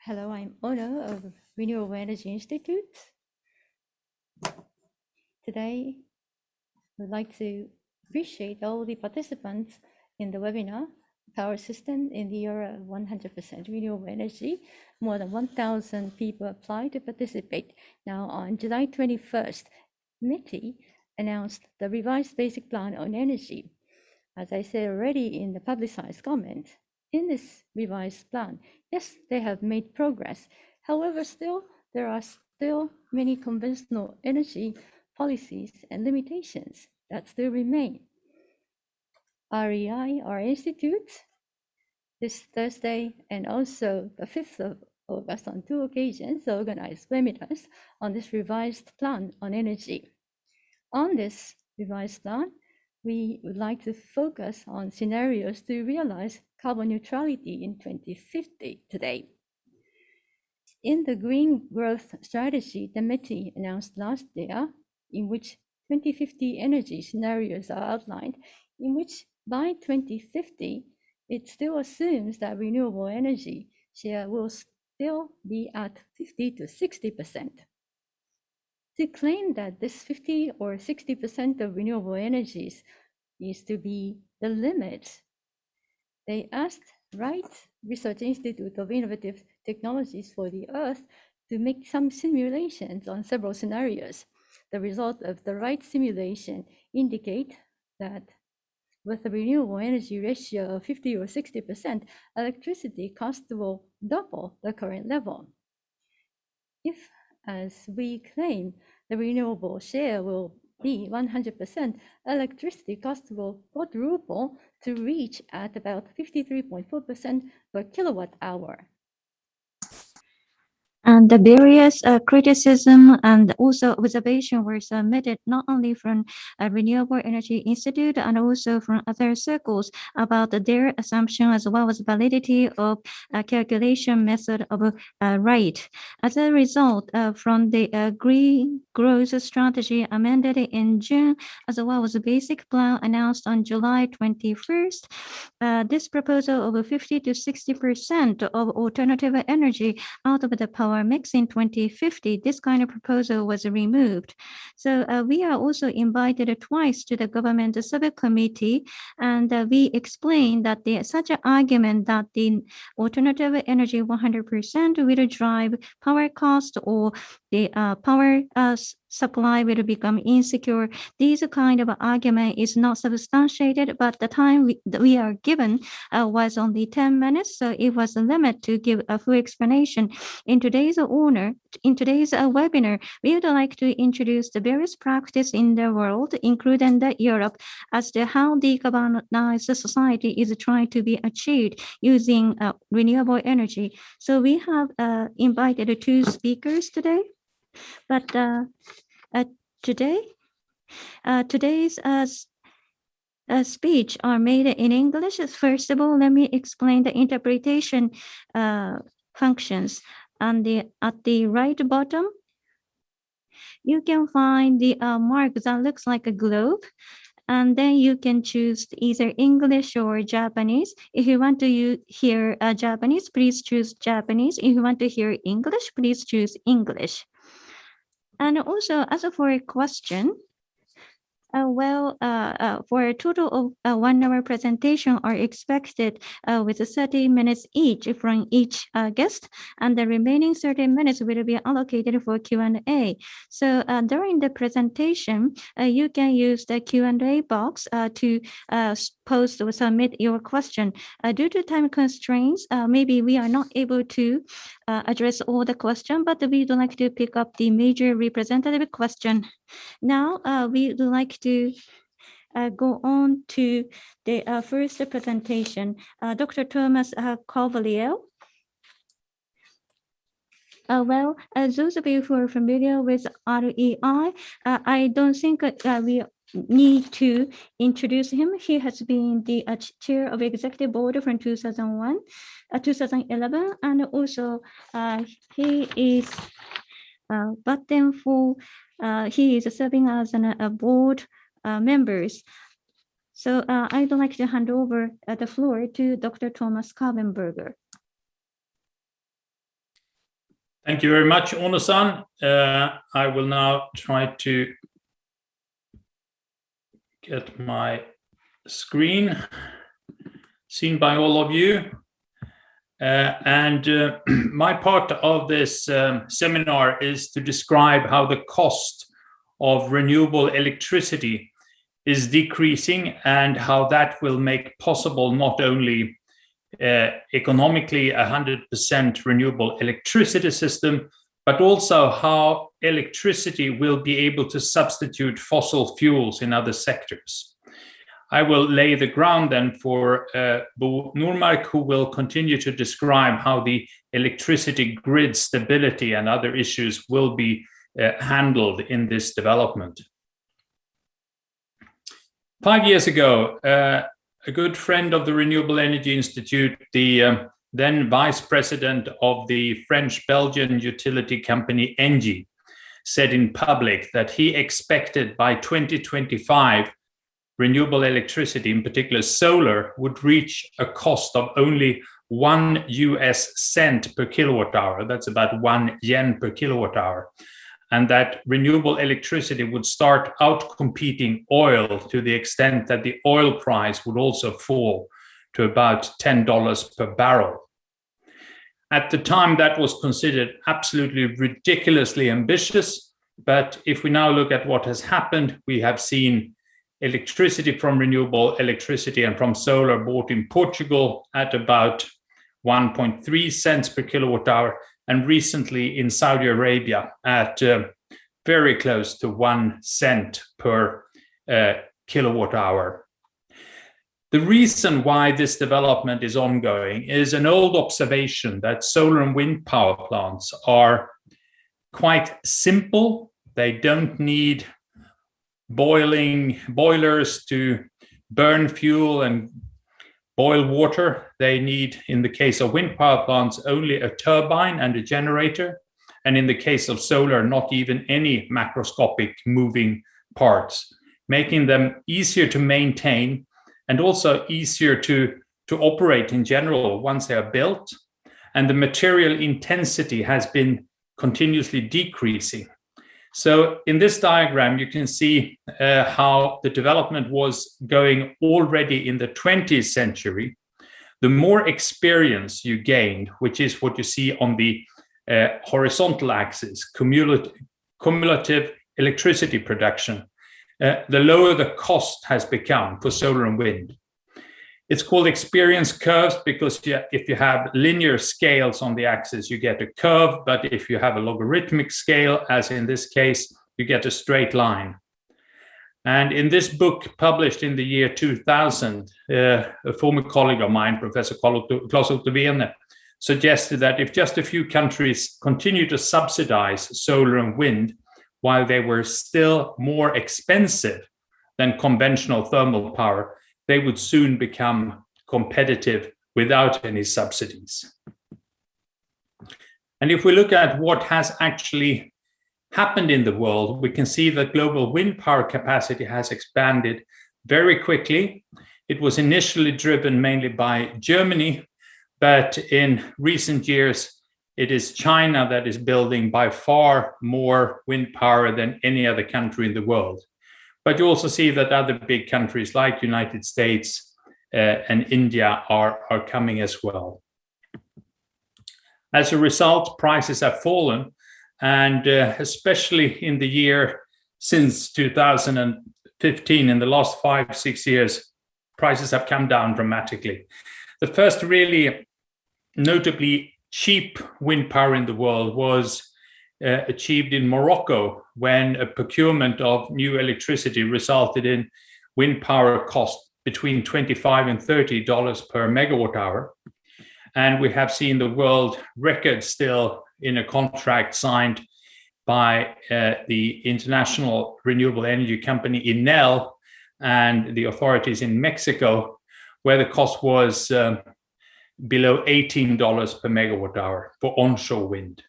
Hello, I'm Ono of Renewable Energy Institute. Today, we'd like to appreciate all the participants in the webinar, Power System in the Era of 100% Renewable Energy. More than 1,000 people applied to participate. Now, on July 21st, MITI announced the revised basic plan on energy. As I said already in the publicized comment, in this revised plan, yes, they have made progress. However, there are still many conventional energy policies and limitations that still remain. REI, our institute, this Thursday and also the 5th of August on 2 occasions organized webinars on this revised plan on energy. On this revised plan, we would like to focus on scenarios to realize carbon neutrality in 2050 today. In the Green Growth Strategy, the MITI announced last year, in which 2050 energy scenarios are outlined, in which by 2050, it still assumes that renewable energy share will still be at 50 to 60%. To claim that this 50 or 60% of renewable energies is to be the limit, they asked Wright Research Institute of Innovative Technologies for the Earth to make some simulations on several scenarios. The result of the Wright simulation indicate that with a renewable energy ratio of 50 or 60%, electricity cost will double the current level. If, as we claim, the renewable share will be 100%, electricity cost will quadruple to reach at about 53.4% per kilowatt hour. And the various criticism and also observation were submitted not only from Renewable Energy Institute and also from other circles about their assumption as well as validity of calculation method of Wright. As a result, from the Green Growth Strategy amended in June, as well as the basic plan announced on July 21st, this proposal of 50 to 60% of alternative energy out of the power mix in 2050, this kind of proposal was removed. So we are also invited twice to the government subcommittee, and we explained that such an argument that the alternative energy 100% will drive power cost or the power supply will become insecure. This kind of argument is not substantiated, but the time we are given was only 10 minutes, so it was a limit to give a full explanation. In today's webinar, we would like to introduce the various practice in the world, including Europe, as to how decarbonized society is trying to be achieved using renewable energy. So we have invited two speakers today, but today's speech are made in English. First of all, let me explain the interpretation functions. At the right bottom, you can find the mark that looks like a globe. And then you can choose either English or Japanese. If you want to hear Japanese, please choose Japanese. If you want to hear English, please choose English. And also, as for a question, for a total of 1 hour presentation are expected with 30 minutes each from each guest, and the remaining 30 minutes will be allocated for Q&A. So during the presentation, you can use the Q&A box to post or submit your question. Due to time constraints, maybe we are not able to address all the questions, but we would like to pick up the major representative question. Now, we would like to go on to the first presentation. Dr. Thomas Cavalier. Those of you who are familiar with REI, I don't think we need to introduce him. He has been the chair of executive board from 2011, and also he is button for he is serving as a board members. So I'd like to hand over the floor to Dr. Thomas Karvenberger. Thank you very much, Ono-san. I will now try to get my screen seen by all of you. My part of this seminar is to describe how the cost of renewable electricity is decreasing and how that will make possible not only economically 100% renewable electricity system, but also how electricity will be able to substitute fossil fuels in other sectors. I will lay the ground then for Bo Nordmark, who will continue to describe how the electricity grid stability and other issues will be handled in this development. 5 years ago, a good friend of the Renewable Energy Institute, the then vice president of the French-Belgian utility company Engie, said in public that he expected by 2025, renewable electricity, in particular solar, would reach a cost of only 1 US cent per kilowatt hour. That's about 1 yen per kilowatt hour. And that renewable electricity would start out-competing oil to the extent that the oil price would also fall to about $10 per barrel. At the time, that was considered absolutely ridiculously ambitious. But if we now look at what has happened, we have seen electricity from renewable electricity and from solar bought in Portugal at about 1.3 cents per kilowatt hour, and recently in Saudi Arabia at very close to 1 cent per kilowatt hour. The reason why this development is ongoing is an old observation that solar and wind power plants are quite simple. They don't need boilers to burn fuel and boil water. They need, in the case of wind power plants, only a turbine and a generator. And in the case of solar, not even any macroscopic moving parts, making them easier to maintain and also easier to operate in general once they are built. And the material intensity has been continuously decreasing. So in this diagram, you can see how the development was going already in the 20th century. The more experience you gained, which is what you see on the horizontal axis, cumulative electricity production, the lower the cost has become for solar and wind. It's called experience curves because if you have linear scales on the axis, you get a curve, but if you have a logarithmic scale, as in this case, you get a straight line. And in this book published in the year 2000, a former colleague of mine, Professor Claes Otto Wene, suggested that if just a few countries continue to subsidize solar and wind while they were still more expensive than conventional thermal power, they would soon become competitive without any subsidies. And if we look at what has actually happened in the world, we can see that global wind power capacity has expanded very quickly. It was initially driven mainly by Germany, but in recent years, it is China that is building by far more wind power than any other country in the world. But you also see that other big countries like United States and India are coming as well. As a result, prices have fallen, and especially in the year since 2015, in the last 5-6 years, prices have come down dramatically. The first really notably cheap wind power in the world was achieved in Morocco when a procurement of new electricity resulted in wind power cost between $25 and $30 per megawatt hour. And we have seen the world record still in a contract signed by the International Renewable Energy Company, INEL, and the authorities in Mexico, where the cost was below $18 per megawatt hour for onshore wind.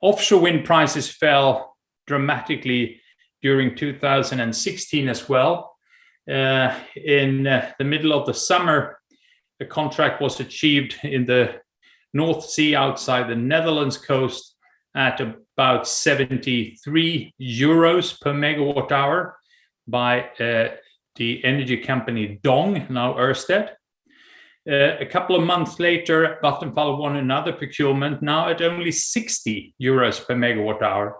Offshore wind prices fell dramatically during 2016 as well. In the middle of the summer, a contract was achieved in the North Sea outside the Netherlands coast at about 73 euros per megawatt hour by the energy company Dong, now Ørsted. A couple of months later, Vattenfall won another procurement, now at only 60 euros per megawatt hour.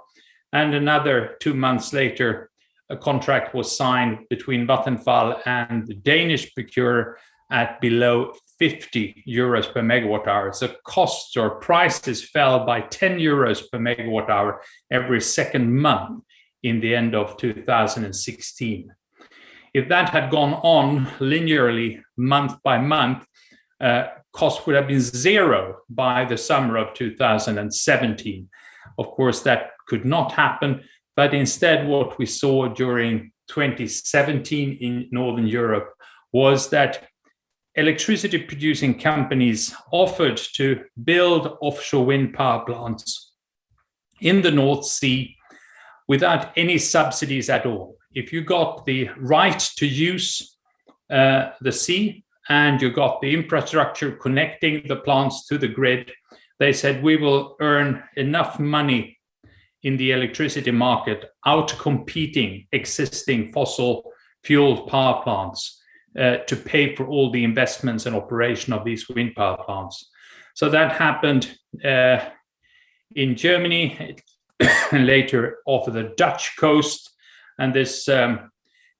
And another 2 months later, a contract was signed between Vattenfall and the Danish procurer at below 50 euros per megawatt hour. So costs or prices fell by 10 euros per megawatt hour every second month in the end of 2016. If that had gone on linearly month by month, cost would have been zero by the summer of 2017. Of course, that could not happen, but instead what we saw during 2017 in Northern Europe was that electricity producing companies offered to build offshore wind power plants in the North Sea without any subsidies at all. If you got the right to use the sea and you got the infrastructure connecting the plants to the grid, they said, we will earn enough money in the electricity market out-competing existing fossil fuel power plants to pay for all the investments and operation of these wind power plants. So that happened in Germany, and later off the Dutch coast. And this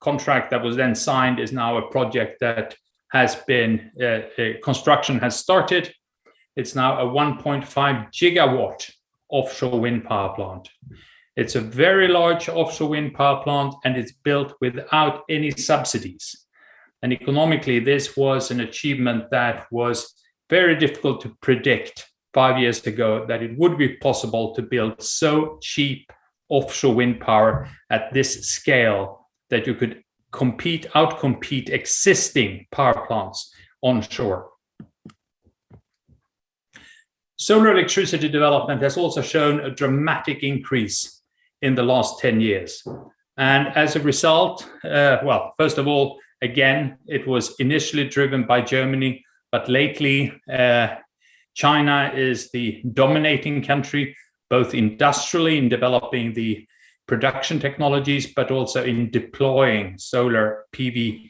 contract that was then signed is now a project that has been, construction has started. It's now a 1.5 gigawatt offshore wind power plant. It's a very large offshore wind power plant, and it's built without any subsidies. And economically, this was an achievement that was very difficult to predict 5 years ago, that it would be possible to build so cheap offshore wind power at this scale that you could outcompete existing power plants onshore. Solar electricity development has also shown a dramatic increase in the last 10 years. And as a result, well, first of all, again, it was initially driven by Germany, but lately China is the dominating country, both industrially in developing the production technologies, but also in deploying solar PV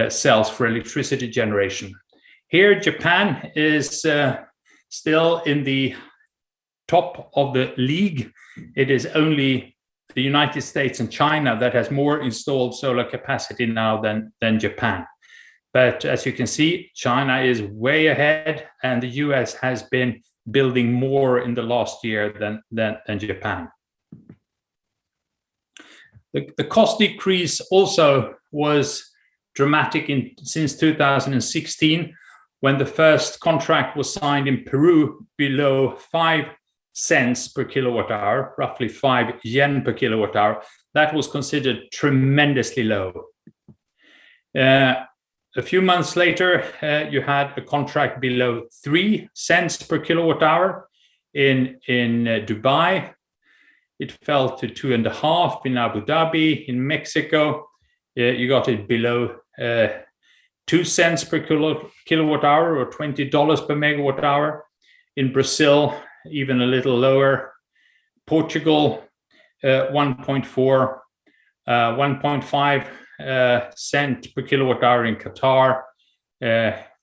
cells for electricity generation. Here, Japan is still in the top of the league. It is only the United States and China that has more installed solar capacity now than Japan. But as you can see, China is way ahead, and the US has been building more in the last year than Japan. The cost decrease also was dramatic since 2016, when the first contract was signed in Peru below 5 cents per kilowatt hour, roughly 5 yen per kilowatt hour. That was considered tremendously low. A few months later, you had a contract below 3 cents per kilowatt hour in Dubai. It fell to 2.5 in Abu Dhabi. In Mexico, you got it below 2 cents per kilowatt hour, or $20 per megawatt hour. In Brazil, even a little lower. Portugal, 1.4, 1.5 cent per kilowatt hour in Qatar,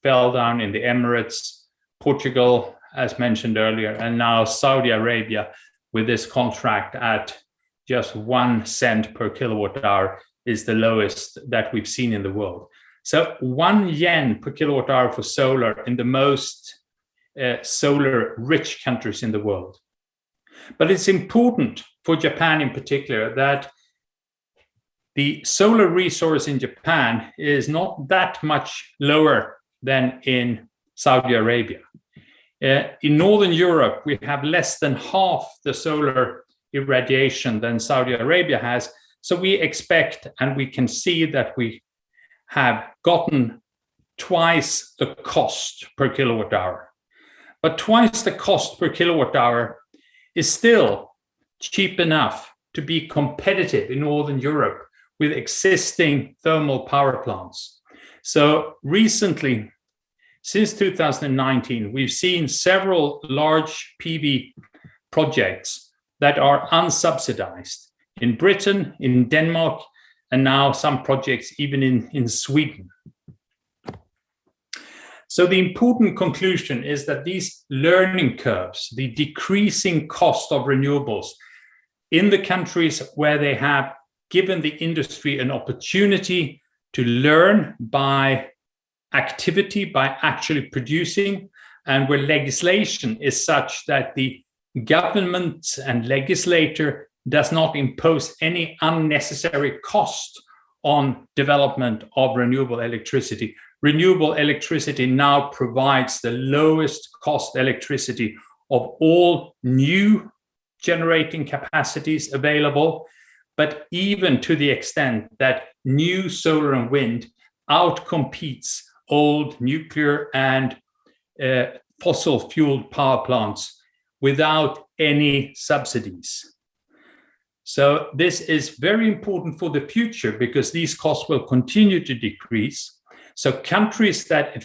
fell down in the Emirates, Portugal, as mentioned earlier, and now Saudi Arabia, with this contract at just 1 cent per kilowatt hour, is the lowest that we've seen in the world. So 1 yen per kilowatt hour for solar in the most solar-rich countries in the world. But it's important for Japan in particular that the solar resource in Japan is not that much lower than in Saudi Arabia. In Northern Europe, we have less than half the solar irradiation than Saudi Arabia has. So we expect, and we can see that we have gotten twice the cost per kilowatt hour. But twice the cost per kilowatt hour is still cheap enough to be competitive in Northern Europe with existing thermal power plants. So recently, Since 2019, we've seen several large PV projects that are unsubsidized in Britain, in Denmark, and now some projects even in Sweden. So the important conclusion is that these learning curves, the decreasing cost of renewables in the countries where they have given the industry an opportunity to learn by activity, by actually producing, and where legislation is such that the government and legislator does not impose any unnecessary cost on development of renewable electricity. Renewable electricity now provides the lowest cost electricity of all new generating capacities available, but even to the extent that new solar and wind outcompetes old nuclear and fossil-fueled power plants without any subsidies. So this is very important for the future because these costs will continue to decrease. So countries that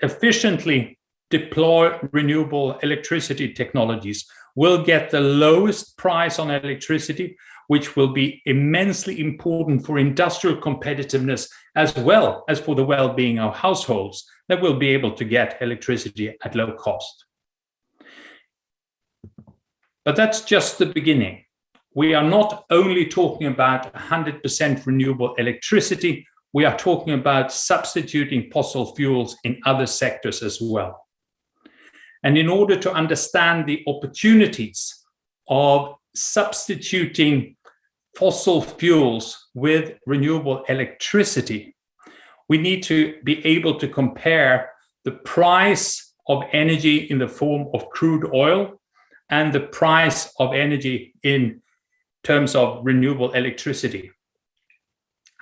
efficiently deploy renewable electricity technologies will get the lowest price on electricity, which will be immensely important for industrial competitiveness as well as for the well-being of households that will be able to get electricity at low cost. But that's just the beginning. We are not only talking about 100% renewable electricity, we are talking about substituting fossil fuels in other sectors as well. And in order to understand the opportunities of substituting fossil fuels with renewable electricity, we need to be able to compare the price of energy in the form of crude oil and the price of energy in terms of renewable electricity.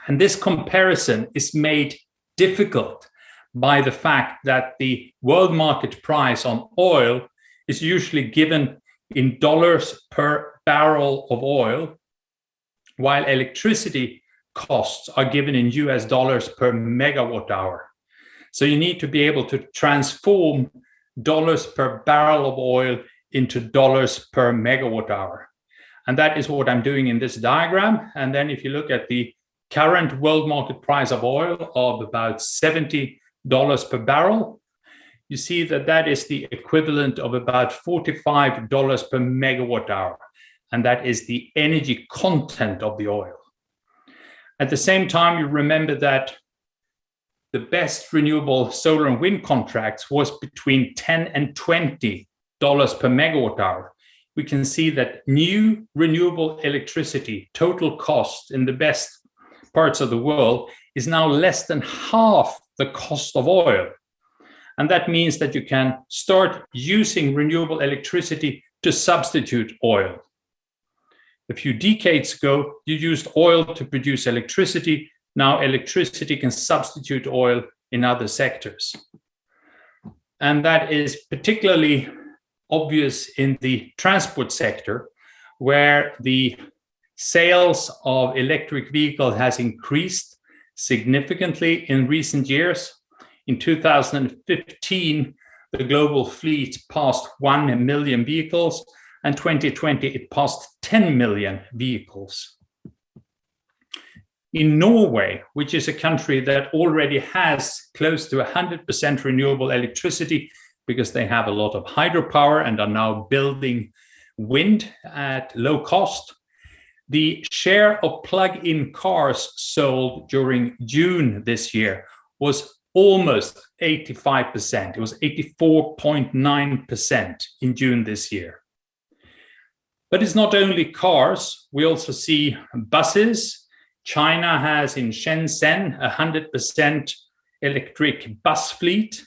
And this comparison is made difficult by the fact that the world market price on oil is usually given in dollars per barrel of oil, while electricity costs are given in US dollars per megawatt hour. So you need to be able to transform dollars per barrel of oil into dollars per megawatt hour. And that is what I'm doing in this diagram. And then if you look at the current world market price of oil of about $70 per barrel, you see that that is the equivalent of about $45 per megawatt hour. And that is the energy content of the oil. At the same time, you remember that the best renewable solar and wind contracts was between $10 and $20 per megawatt hour. We can see that new renewable electricity total cost in the best parts of the world is now less than half the cost of oil. And that means that you can start using renewable electricity to substitute oil. A few decades ago, you used oil to produce electricity. Now electricity can substitute oil in other sectors. And that is particularly obvious in the transport sector, where the sales of electric vehicles has increased significantly in recent years. In 2015, the global fleet passed 1 million vehicles, and 2020 it passed 10 million vehicles. In Norway, which is a country that already has close to 100% renewable electricity because they have a lot of hydropower and are now building wind at low cost, the share of plug-in cars sold during June this year was almost 85%. It was 84.9% in June this year. But it's not only cars, we also see buses. China has in Shenzhen 100% electric bus fleet.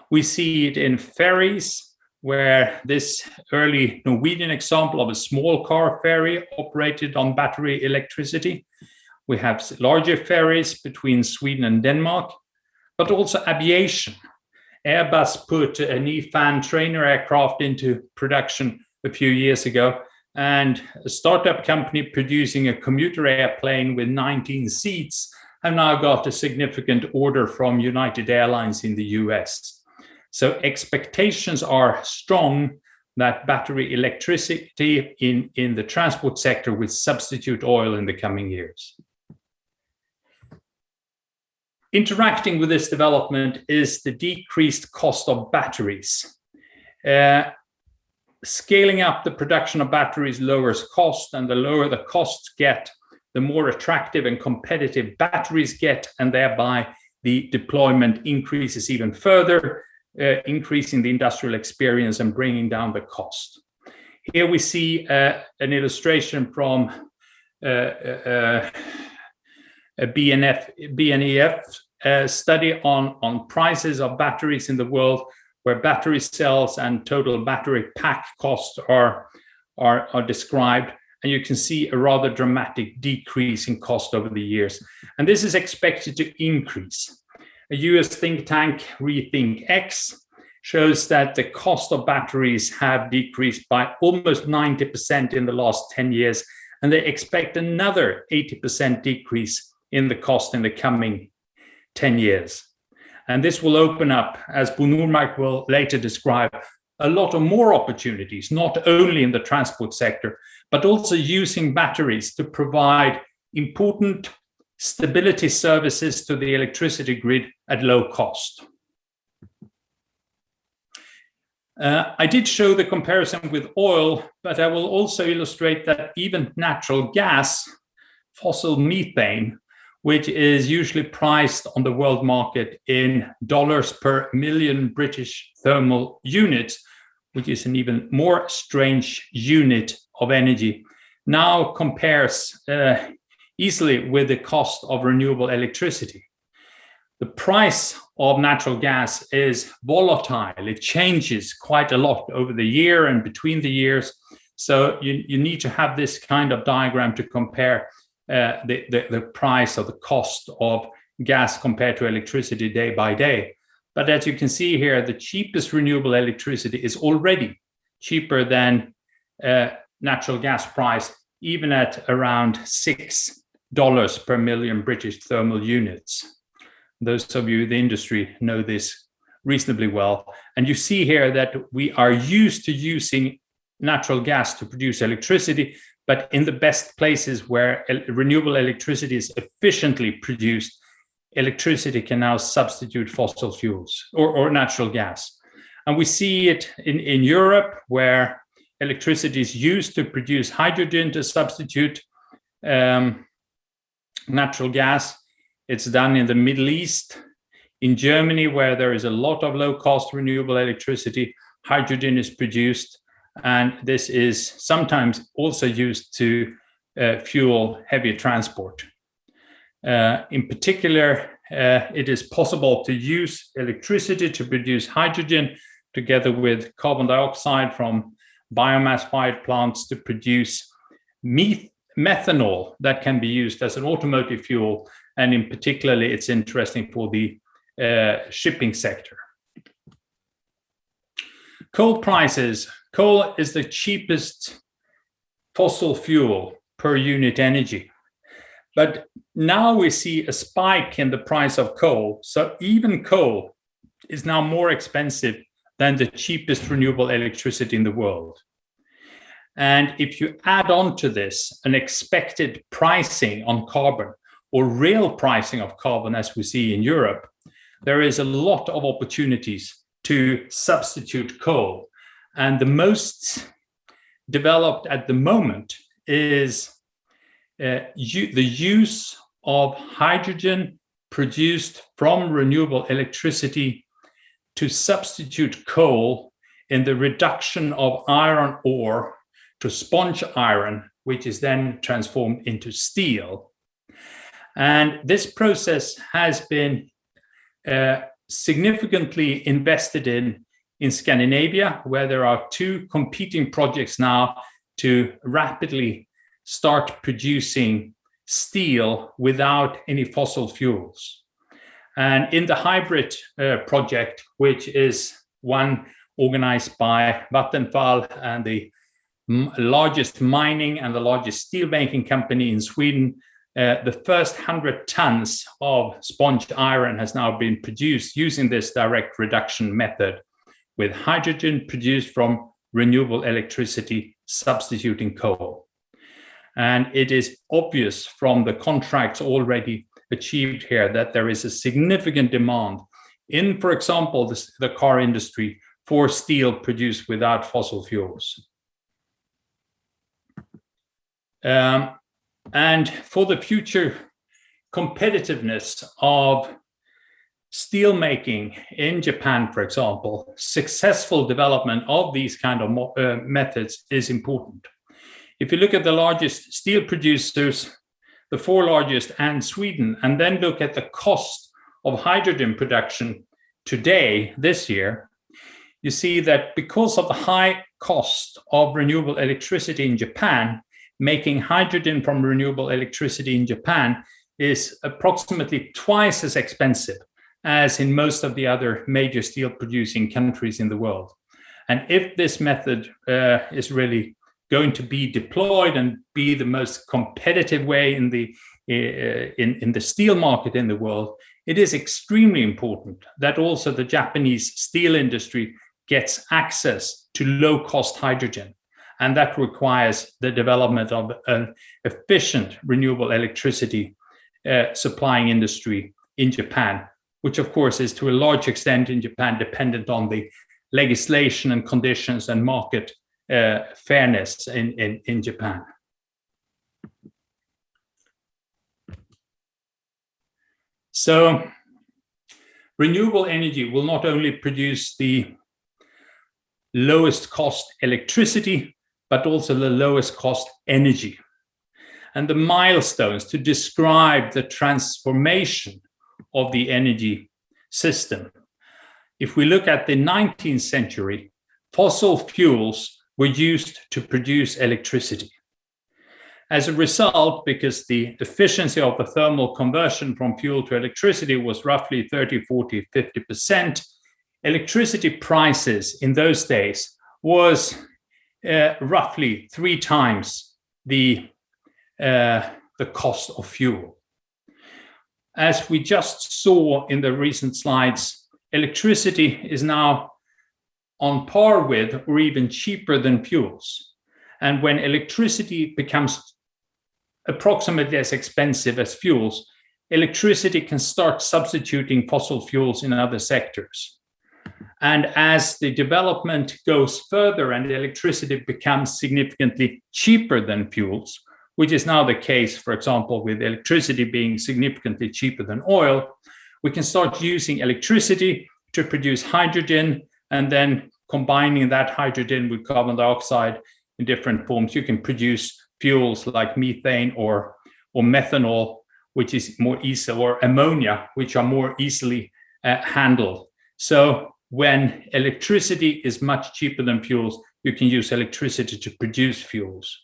We see it in ferries, where this early Norwegian example of a small car ferry operated on battery electricity. We have larger ferries between Sweden and Denmark, but also aviation. Airbus put an E-fan trainer aircraft into production a few years ago, and a startup company producing a commuter airplane with 19 seats have now got a significant order from United Airlines in the US. So expectations are strong that battery electricity in the transport sector will substitute oil in the coming years. Interacting with this development is the decreased cost of batteries. Scaling up the production of batteries lowers cost, and the lower the costs get, the more attractive and competitive batteries get, and thereby the deployment increases even further, increasing the industrial experience and bringing down the cost. Here we see an illustration from a BNEF study on prices of batteries in the world, where battery cells and total battery pack costs are described. And you can see a rather dramatic decrease in cost over the years. And this is expected to increase. A US think tank, RethinkX, shows that the cost of batteries have decreased by almost 90% in the last 10 years, and they expect another 80% decrease in the cost in the coming 10 years. And this will open up, as Bo Nordmark will later describe, a lot of more opportunities, not only in the transport sector, but also using batteries to provide important stability services to the electricity grid at low cost. I did show the comparison with oil, but I will also illustrate that even natural gas, fossil methane, which is usually priced on the world market in dollars per million British thermal units, which is an even more strange unit of energy, now compares easily with the cost of renewable electricity. The price of natural gas is volatile. It changes quite a lot over the year and between the years. So you need to have this kind of diagram to compare the price or the cost of gas compared to electricity day by day. But as you can see here, the cheapest renewable electricity is already cheaper than natural gas price, even at around $6 per million British thermal units. Those of you in the industry know this reasonably well. And you see here that we are used to using natural gas to produce electricity, but in the best places where renewable electricity is efficiently produced, electricity can now substitute fossil fuels or natural gas. And we see it in Europe, where electricity is used to produce hydrogen to substitute natural gas. It's done in the Middle East. In Germany, where there is a lot of low-cost renewable electricity, hydrogen is produced, and this is sometimes also used to fuel heavy transport. In particular, it is possible to use electricity to produce hydrogen together with carbon dioxide from biomass-fired plants to produce methanol that can be used as an automotive fuel. And in particularly, it's interesting for the shipping sector. Coal prices. Coal is the cheapest fossil fuel per unit energy. But now we see a spike in the price of coal. So even coal is now more expensive than the cheapest renewable electricity in the world. And if you add on to this an expected pricing on carbon, or real pricing of carbon, as we see in Europe, there is a lot of opportunities to substitute coal. And the most developed at the moment is the use of hydrogen produced from renewable electricity to substitute coal in the reduction of iron ore to sponge iron, which is then transformed into steel. And this process has been significantly invested in Scandinavia, where there are two competing projects now to rapidly start producing steel without any fossil fuels. And in the hybrid project, which is one organized by Vattenfall and the largest mining and the largest steel making company in Sweden, the first 100 tons of sponge iron has now been produced using this direct reduction method with hydrogen produced from renewable electricity substituting coal. And it is obvious from the contracts already achieved here that there is a significant demand in, for example, the car industry for steel produced without fossil fuels. And for the future competitiveness of steel making in Japan, for example, successful development of these kind of methods is important. If you look at the largest steel producers, the 4 largest and Sweden, and then look at the cost of hydrogen production today, this year, you see that because of the high cost of renewable electricity in Japan, making hydrogen from renewable electricity in Japan is approximately twice as expensive as in most of the other major steel producing countries in the world. And if this method is really going to be deployed and be the most competitive way in the steel market in the world, it is extremely important that also the Japanese steel industry gets access to low-cost hydrogen. And that requires the development of an efficient renewable electricity supplying industry in Japan, which of course is to a large extent in Japan dependent on the legislation and conditions and market fairness in Japan. So renewable energy will not only produce the lowest cost electricity, but also the lowest cost energy. And the milestones to describe the transformation of the energy system. If we look at the 19th century, fossil fuels were used to produce electricity. As a result, because the efficiency of the thermal conversion from fuel to electricity was roughly 30, 40, 50%, electricity prices in those days was roughly 3 times the cost of fuel. As we just saw in the recent slides, electricity is now on par with or even cheaper than fuels. And when electricity becomes approximately as expensive as fuels, electricity can start substituting fossil fuels in other sectors. And as the development goes further and electricity becomes significantly cheaper than fuels, which is now the case, for example, with electricity being significantly cheaper than oil, we can start using electricity to produce hydrogen, and then combining that hydrogen with carbon dioxide in different forms, you can produce fuels like methane or methanol, which is more easy, or ammonia, which are more easily handled. So when electricity is much cheaper than fuels, you can use electricity to produce fuels.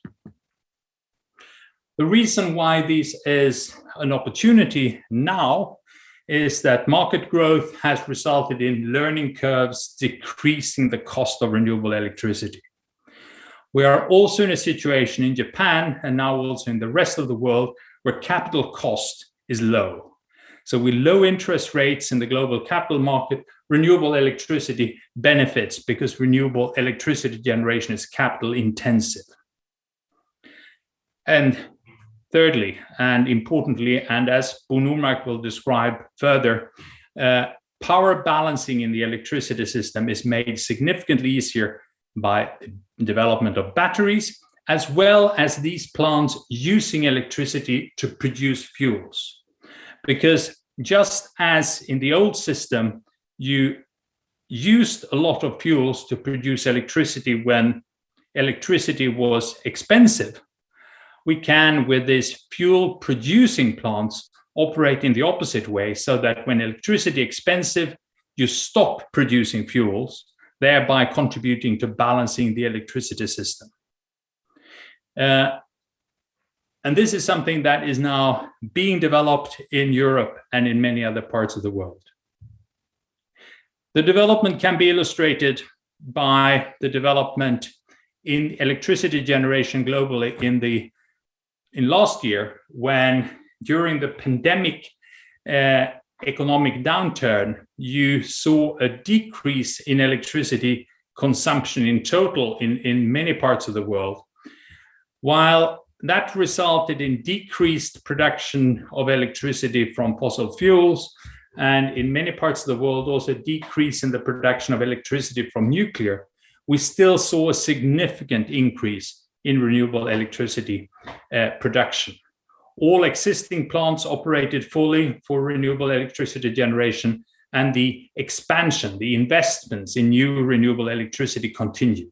The reason why this is an opportunity now is that market growth has resulted in learning curves decreasing the cost of renewable electricity. We are also in a situation in Japan, and now also in the rest of the world, where capital cost is low. So with low interest rates in the global capital market, renewable electricity benefits because renewable electricity generation is capital intensive. And thirdly, and importantly, and as Bo Nordmark will describe further, power balancing in the electricity system is made significantly easier by the development of batteries, as well as these plants using electricity to produce fuels. Because just as in the old system, you used a lot of fuels to produce electricity when electricity was expensive, we can, with these fuel producing plants, operate in the opposite way, so that when electricity is expensive, you stop producing fuels, thereby contributing to balancing the electricity system. And this is something that is now being developed in Europe and in many other parts of the world. The development can be illustrated by the development in electricity generation globally in last year, when during the pandemic economic downturn, you saw a decrease in electricity consumption in total in many parts of the world, while that resulted in decreased production of electricity from fossil fuels, and in many parts of the world also decrease in the production of electricity from nuclear. We still saw a significant increase in renewable electricity production. All existing plants operated fully for renewable electricity generation, and the expansion, the investments in new renewable electricity continued.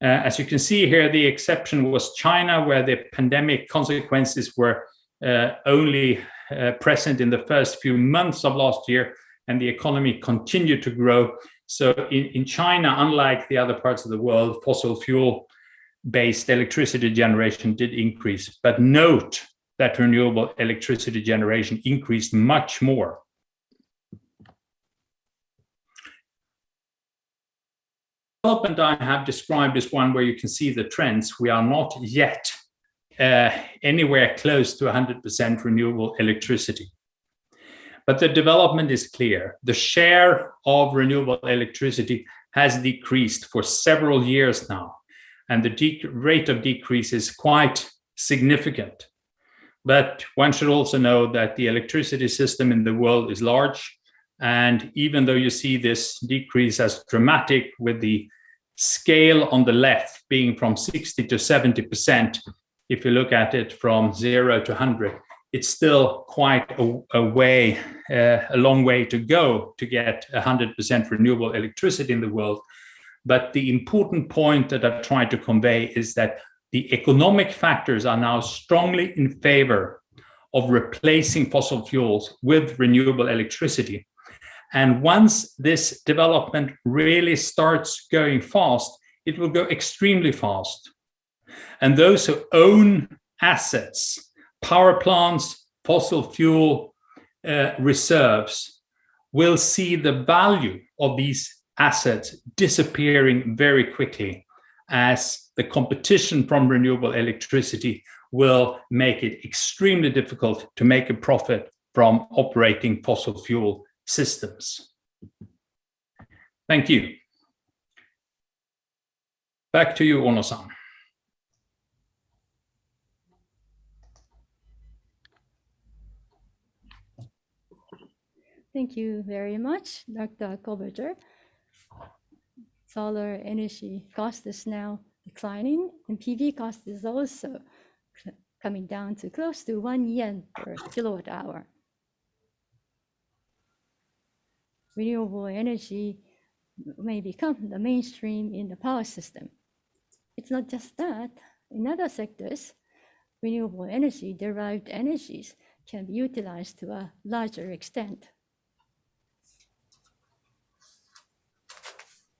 As you can see here, the exception was China, where the pandemic consequences were only present in the first few months of last year, and the economy continued to grow. So in China, unlike the other parts of the world, fossil fuel-based electricity generation did increase. But note that renewable electricity generation increased much more. The development I have described is one where you can see the trends. We are not yet anywhere close to 100% renewable electricity. But the development is clear. The share of renewable electricity has decreased for several years now, and the rate of decrease is quite significant. But one should also know that the electricity system in the world is large, and even though you see this decrease as dramatic with the scale on the left being from 60 to 70%, if you look at it from 0 to 100, it's still quite a long way to go to get 100% renewable electricity in the world. But the important point that I've tried to convey is that the economic factors are now strongly in favor of replacing fossil fuels with renewable electricity. And once this development really starts going fast, it will go extremely fast. And those who own assets, power plants, fossil fuel reserves, will see the value of these assets disappearing very quickly, as the competition from renewable electricity will make it extremely difficult to make a profit from operating fossil fuel systems. Thank you. Back to you, Ono-san. Thank you very much, Dr. Koberger. Solar energy cost is now declining, and PV cost is also coming down to close to 1 yen per kilowatt hour. Renewable energy may become the mainstream in the power system. It's not just that. In other sectors, renewable energy derived energies can be utilized to a larger extent.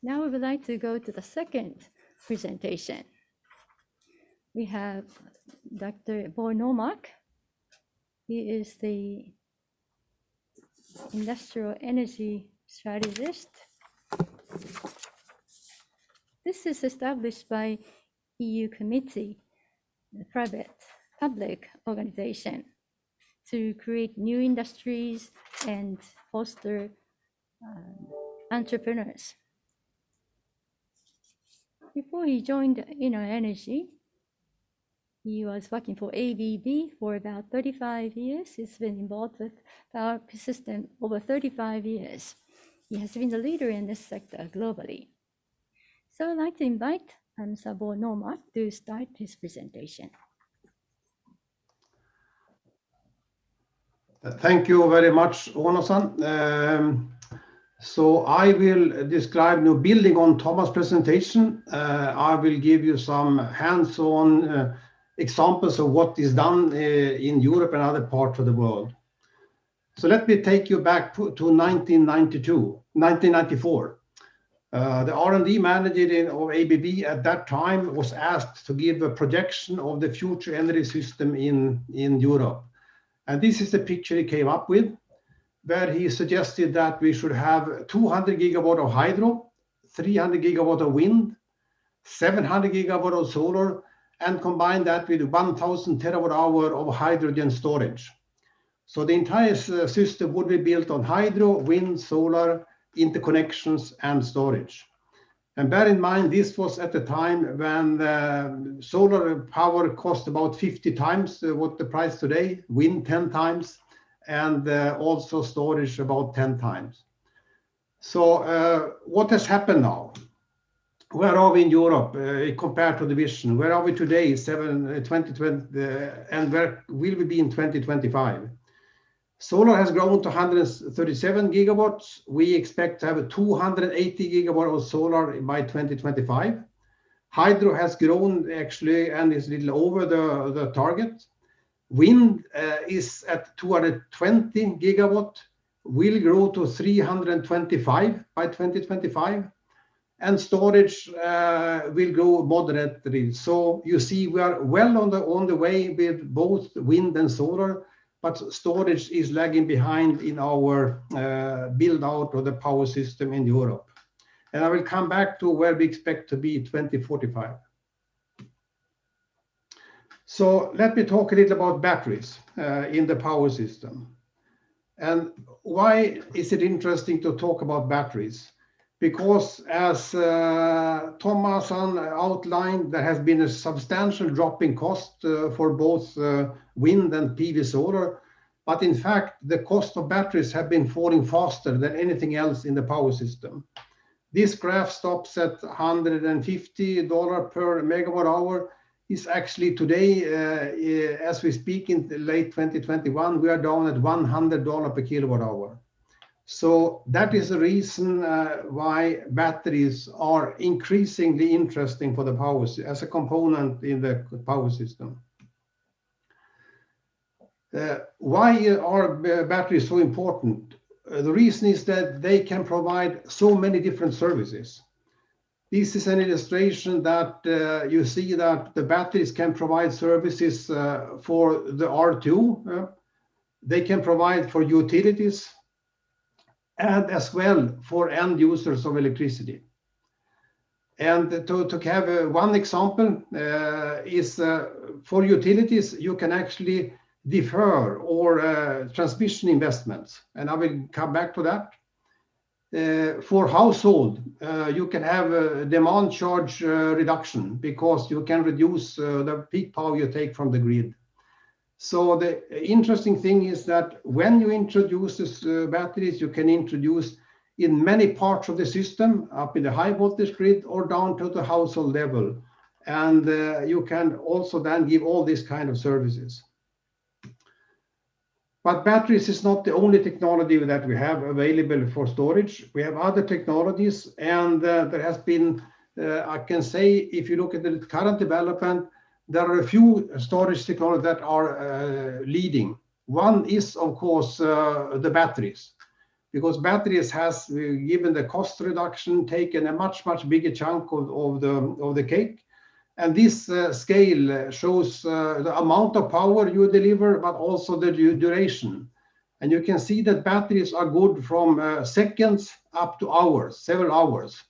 Now we would like to go to the second presentation. We have Dr. Bo Normark. He is the industrial energy strategist. This is established by EU committee, a public organization, to create new industries and foster entrepreneurs. Before he joined Energy, he was working for ABB for about 35 years. He's been involved with power system over 35 years. He has been the leader in this sector globally. So I'd like to invite Mr. Bo Normark to start his presentation. Thank you very much, Ono-san. So I will describe, building on Thomas' presentation, I will give you some hands-on examples of what is done in Europe and other parts of the world. So let me take you back to 1994. The R&D manager of ABB at that time was asked to give a projection of the future energy system in Europe. And this is the picture he came up with, where he suggested that we should have 200 gigawatt of hydro, 300 gigawatt of wind, 700 gigawatt of solar, and combine that with 1,000 terawatt-hour of hydrogen storage. So the entire system would be built on hydro, wind, solar, interconnections, and storage. And bear in mind, this was at the time when solar power cost about 50 times what the price today, wind 10 times, and also storage about 10 times. So what has happened now? Where are we in Europe compared to the vision? Where are we today, 2020, and where will we be in 2025? Solar has grown to 137 gigawatts. We expect to have 280 gigawatts of solar by 2025. Hydro has grown actually and is a little over the target. Wind is at 220 gigawatt, will grow to 325 by 2025. And storage will grow moderately. So you see, we are well on the way with both wind and solar, but storage is lagging behind in our build out of the power system in Europe. And I will come back to where we expect to be 2045. So let me talk a little about batteries in the power system. And why is it interesting to talk about batteries? Because as Thomas outlined, there has been a substantial drop in cost for both wind and PV solar. But in fact, the cost of batteries have been falling faster than anything else in the power system. This graph stops at $150 per megawatt hour. Is actually today, as we speak in the late 2021, we are down at $100 per kilowatt hour. So that is the reason why batteries are increasingly interesting for the power as a component in the power system. Why are batteries so important? The reason is that they can provide so many different services. This is an illustration that you see that the batteries can provide services for the R2. They can provide for utilities, and as well for end users of electricity. And to have one example is for utilities, you can actually defer or transmission investments. And I will come back to that. For household, you can have a demand charge reduction because you can reduce the peak power you take from the grid. So the interesting thing is that when you introduce these batteries, you can introduce in many parts of the system, up in the high voltage grid or down to the household level. And you can also then give all these kind of services. But batteries is not the only technology that we have available for storage. We have other technologies, and there has been, I can say, if you look at the current development, there are a few storage technologies that are leading. One is, of course, the batteries, because batteries has, given the cost reduction, taken a much bigger chunk of the cake. And this scale shows the amount of power you deliver, but also the duration. And you can see that batteries are good from seconds up to hours, several hours.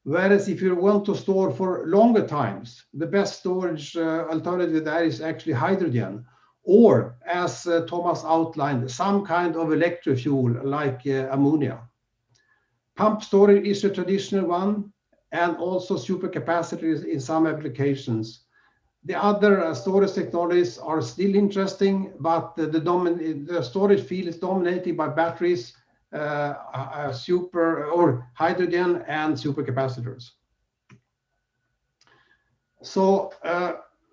Whereas if you want to store for longer times, the best storage alternative there is actually hydrogen, or as Thomas outlined, some kind of electrofuel like ammonia. Pump storage is a traditional one, and also supercapacitors in some applications. The other storage technologies are still interesting, but the storage field is dominated by batteries, hydrogen and supercapacitors. So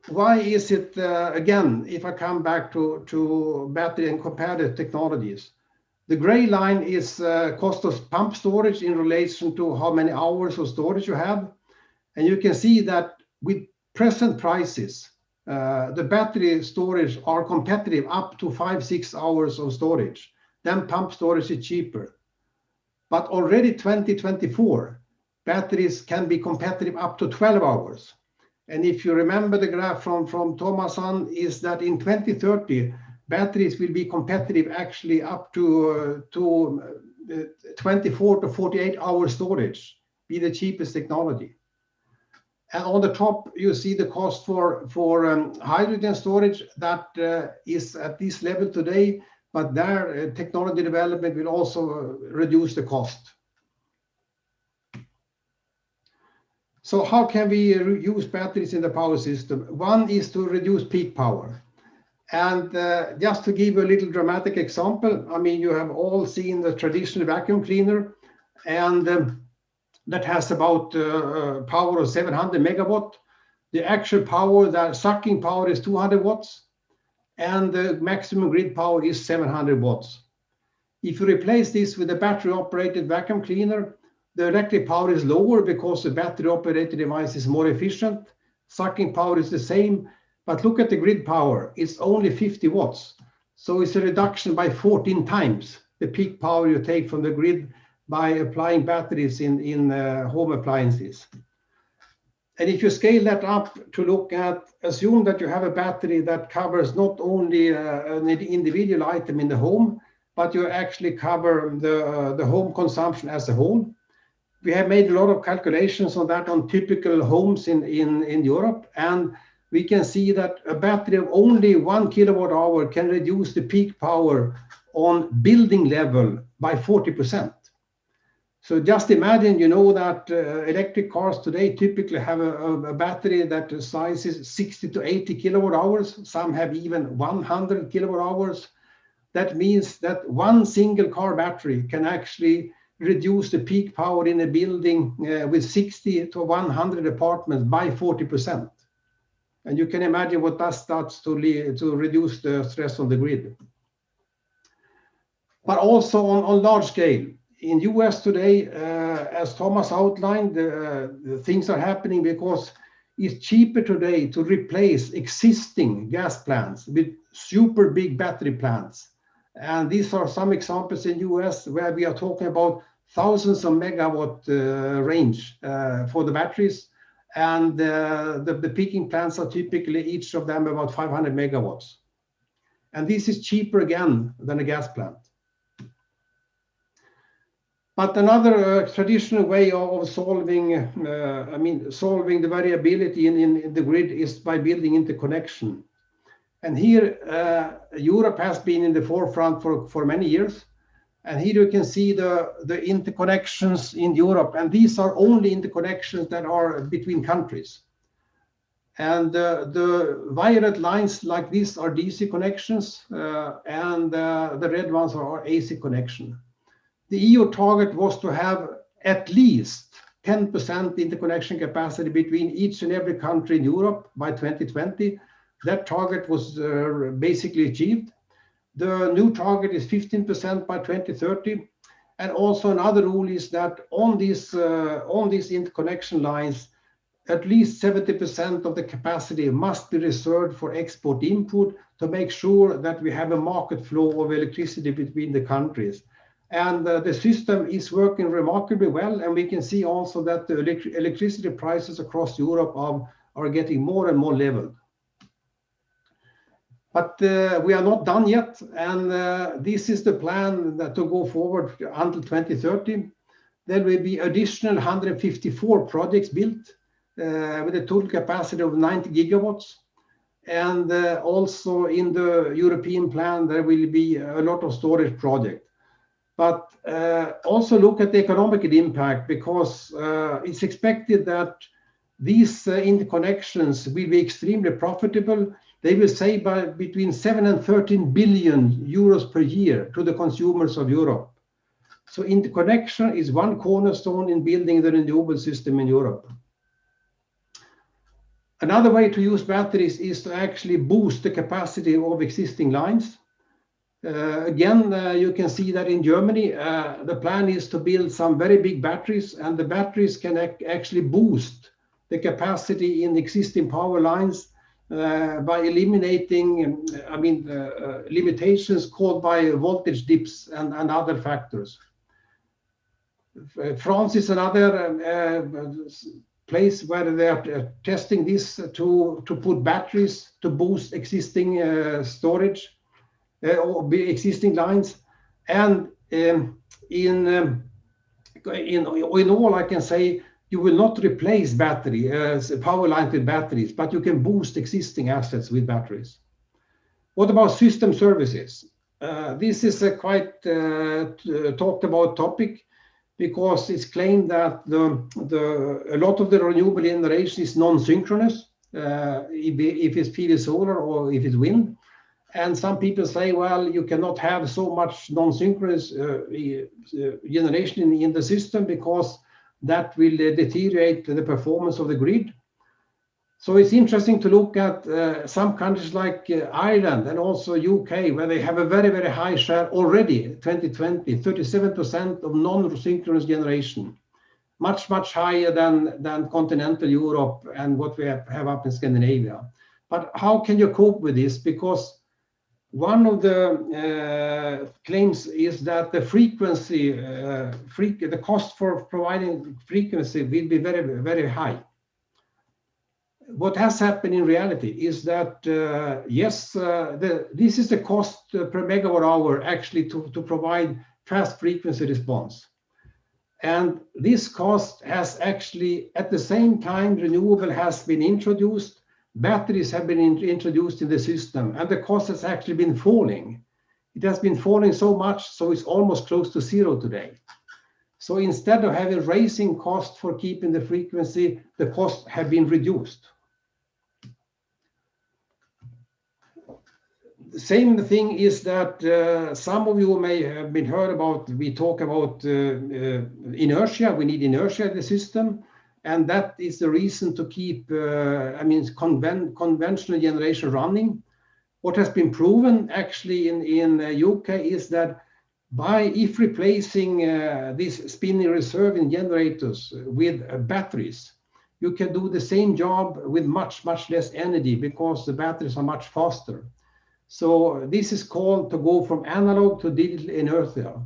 why is it, again, if I come back to battery and compare the technologies, the gray line is cost of pump storage in relation to how many hours of storage you have. And you can see that with present prices, the battery storage are competitive up to 5-6 hours of storage. Then pump storage is cheaper. But already 2024, batteries can be competitive up to 12 hours. And if you remember the graph from Thomas, is that in 2030, batteries will be competitive actually up to 24 to 48 hour storage, be the cheapest technology. And on the top, you see the cost for hydrogen storage that is at this level today, but their technology development will also reduce the cost. So how can we use batteries in the power system? One is to reduce peak power. And just to give you a little dramatic example, I mean, you have all seen the traditional vacuum cleaner, and that has about power of 700 megawatt. The actual power, the sucking power is 200 watts, and the maximum grid power is 700 watts. If you replace this with a battery-operated vacuum cleaner, the electric power is lower because the battery-operated device is more efficient. Sucking power is the same, but look at the grid power. It's only 50 watts. So it's a reduction by 14 times the peak power you take from the grid by applying batteries in home appliances. And if you scale that up to look at, assume that you have a battery that covers not only an individual item in the home, but you actually cover the home consumption as a whole. We have made a lot of calculations on that on typical homes in Europe, and we can see that a battery of only 1 kilowatt hour can reduce the peak power on building level by 40%. So just imagine, you know, that electric cars today typically have a battery that size is 60 to 80 kilowatt hours. Some have even 100 kilowatt hours. That means that one single car battery can actually reduce the peak power in a building with 60 to 100 apartments by 40%. And you can imagine what that starts to reduce the stress on the grid. But also on large scale. In US today, as Thomas outlined, the things are happening because it's cheaper today to replace existing gas plants with super big battery plants. And these are some examples in US where we are talking about thousands of megawatt range for the batteries. And the peaking plants are typically each of them about 500 megawatts. And this is cheaper again than a gas plant. But another traditional way of solving the variability in the grid is by building interconnection. And here, Europe has been in the forefront for many years. And here you can see the interconnections in Europe. And these are only interconnections that are between countries. And the violet lines like this are DC connections, and the red ones are AC connection. The EU target was to have at least 10% interconnection capacity between each and every country in Europe by 2020. That target was basically achieved. The new target is 15% by 2030. And also another rule is that on these interconnection lines, at least 70% of the capacity must be reserved for export input to make sure that we have a market flow of electricity between the countries. And the system is working remarkably well, and we can see also that the electricity prices across Europe are getting more and more leveled. But we are not done yet, and this is the plan to go forward until 2030. There will be additional 154 projects built with a total capacity of 90 gigawatts. And also in the European plan, there will be a lot of storage projects. But also look at the economic impact, because it's expected that these interconnections will be extremely profitable. They will save by between 7 and 13 billion euros per year to the consumers of Europe. So interconnection is one cornerstone in building the renewable system in Europe. Another way to use batteries is to actually boost the capacity of existing lines. You can see that in Germany, the plan is to build some very big batteries, and the batteries can actually boost the capacity in existing power lines by eliminating, limitations caused by voltage dips and other factors. France is another place where they are testing this to put batteries to boost existing storage. Or existing lines, and in all I can say you will not replace power lines with batteries, but you can boost existing assets with batteries. What about system services? This is a quite talked about topic, because it's claimed that a lot of the renewable generation is non-synchronous, if it's PV solar or if it's wind. And some people say, well, you cannot have so much non-synchronous generation in the system, because that will deteriorate the performance of the grid. So it's interesting to look at some countries like Ireland and also UK, where they have a very, very high share already, 2020, 37% of non-synchronous generation, much higher than continental Europe and what we have up in Scandinavia. But how can you cope with this? Because one of the claims is that the frequency, the cost for providing frequency will be very, very high. What has happened in reality is that, yes, this is the cost per megawatt hour actually to provide fast frequency response. And this cost has actually, at the same time, renewable has been introduced, batteries have been introduced in the system, and the cost has actually been falling. It has been falling so much, so it's almost close to zero today. So instead of having raising cost for keeping the frequency, the costs have been reduced. The same thing is that some of you may have been heard about, we talk about inertia. We need inertia in the system, and that is the reason to keep conventional generation running. What has been proven actually in UK is that if replacing these spinning reserve generators with batteries, you can do the same job with much less energy, because the batteries are much faster. So this is called to go from analog to digital inertia.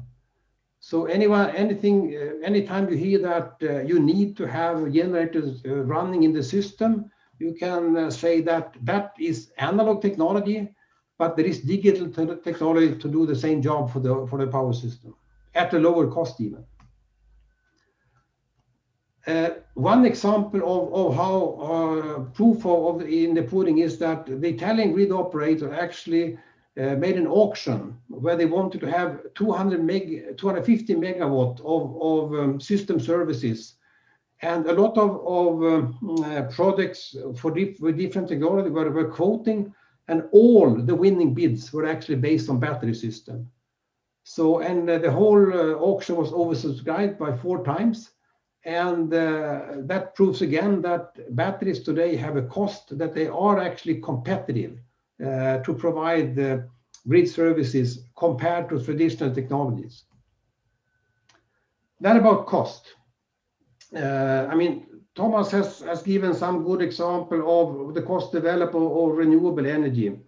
So anytime you hear that you need to have generators running in the system, you can say that is analog technology, but there is digital technology to do the same job for the power system at a lower cost even. One example of how proof of in the pudding is that the Italian grid operator actually made an auction where they wanted to have 250 megawatt of system services, and a lot of projects with different technology were quoting, and all the winning bids were actually based on battery system. So, and the whole auction was oversubscribed by 4 times. And that proves again that batteries today have a cost that they are actually competitive to provide grid services compared to traditional technologies. That about cost. Thomas has given some good example of the cost development of renewable energy.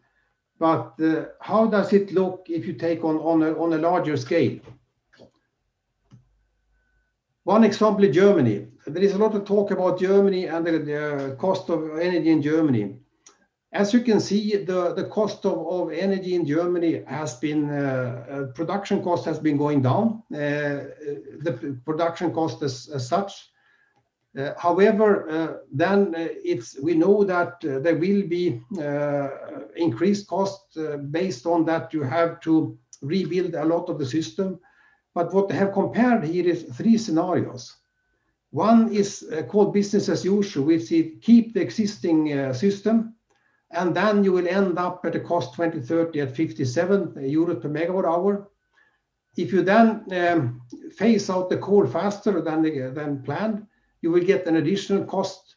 But how does it look if you take on a larger scale? One example is Germany. There is a lot of talk about Germany and the cost of energy in Germany. As you can see, the cost of energy in Germany has been, production cost has been going down, the production cost as such. However, then we know that there will be increased cost based on that you have to rebuild a lot of the system. But what they have compared here is 3 scenarios. One is called business as usual, which is keep the existing system, and then you will end up at a cost 2030 at 57 euros per megawatt hour. If you then phase out the coal faster than planned, you will get an additional cost.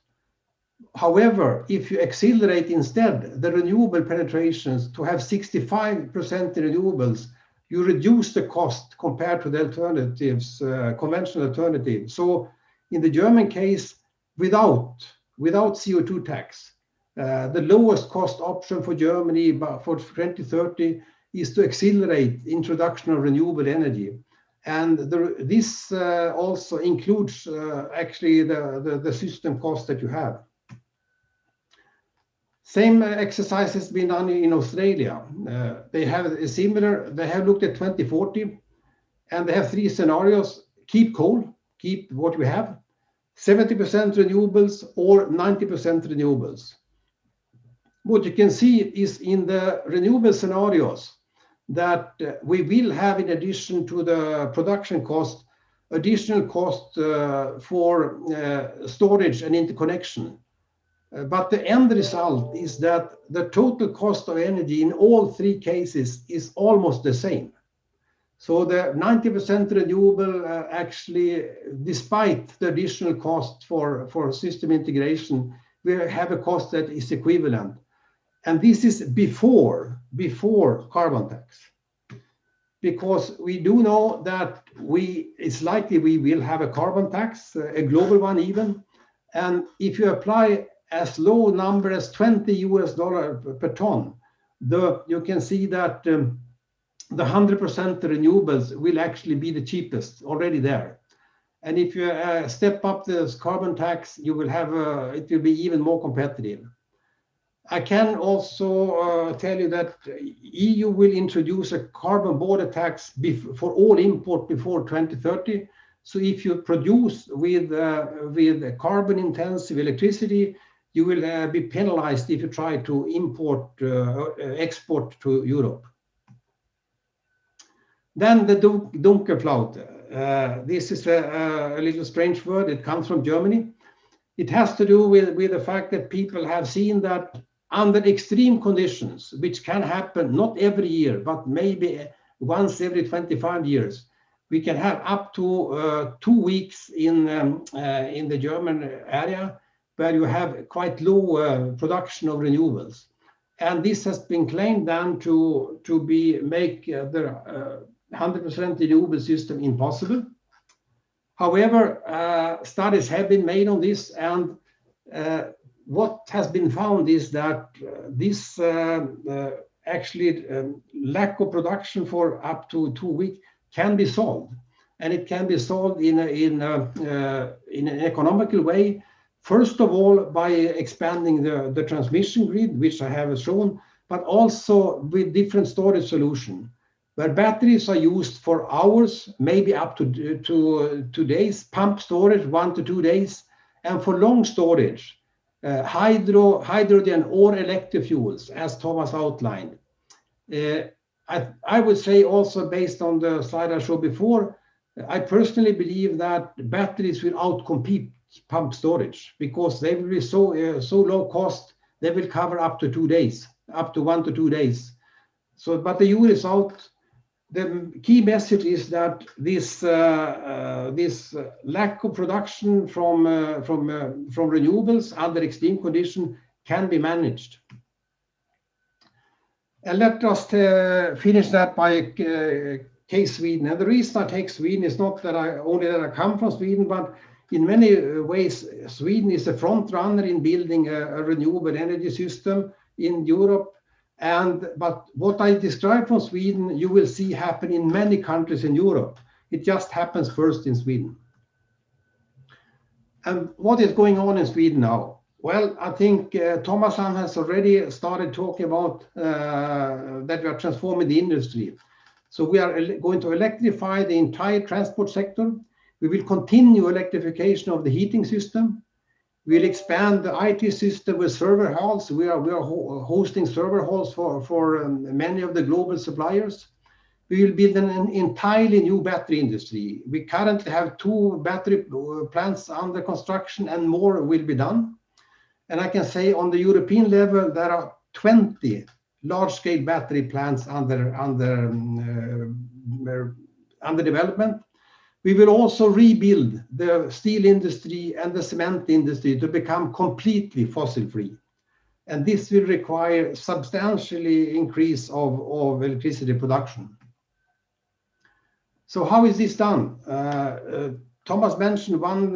However, if you accelerate instead the renewable penetrations to have 65% in renewables, you reduce the cost compared to the alternatives, conventional alternatives. So in the German case, without CO2 tax, the lowest cost option for Germany for 2030 is to accelerate introduction of renewable energy. And this also includes actually the system cost that you have. Same exercise has been done in Australia. They have a similar, they have looked at 2040, and they have 3 scenarios: keep coal, keep what we have, 70% renewables or 90% renewables. What you can see is in the renewable scenarios that we will have, in addition to the production cost, additional cost for storage and interconnection. But the end result is that the total cost of energy in all three cases is almost the same. So the 90% renewable actually, despite the additional cost for system integration, we have a cost that is equivalent. And this is before carbon tax. Because we do know that it's likely we will have a carbon tax, a global one even. And if you apply as low number as $20 per ton, you can see that the 100% renewables will actually be the cheapest already there. And if you step up this carbon tax, you will have it will be even more competitive. I can also tell you that EU will introduce a carbon border tax for all import before 2030. So if you produce with carbon intensive electricity, you will be penalized if you try to export to Europe. Then the Dunkelflaute. This is a little strange word. It comes from Germany. It has to do with the fact that people have seen that under extreme conditions, which can happen not every year, but maybe once every 25 years, we can have up to 2 weeks in the German area where you have quite low production of renewables. And this has been claimed then to make the 100% renewable system impossible. However, studies have been made on this, and what has been found is that this actually lack of production for up to 2 weeks can be solved, and it can be solved in an economical way. First of all, by expanding the transmission grid, which I have shown, but also with different storage solution, where batteries are used for hours, maybe up to 2 days, pump storage 1 to 2 days, and for long storage, hydrogen or electric fuels, as Thomas outlined. I would say also, based on the slide I showed before, I personally believe that batteries will outcompete pump storage because they will be so low cost, they will cover up to 2 days, up to 1 to 2 days. So, but the jury is out. The key message is that this lack of production from renewables under extreme condition can be managed. And let us finish that by case Sweden. And the reason I take Sweden is not that I come from Sweden, but in many ways Sweden is a front runner in building a renewable energy system in Europe. But what I described from Sweden, you will see happen in many countries in Europe. It just happens first in Sweden. And what is going on in Sweden now? Well, I think Thomas has already started talking about that we are transforming the industry. So we are going to electrify the entire transport sector. We will continue electrification of the heating system. We'll expand the IT system with server halls. We are hosting server halls for many of the global suppliers. We will build an entirely new battery industry. We currently have 2 battery plants under construction, and more will be done. And I can say on the European level, there are 20 large-scale battery plants under development. We will also rebuild the steel industry and the cement industry to become completely fossil-free. And this will require substantially increase of electricity production. So how is this done? Thomas mentioned one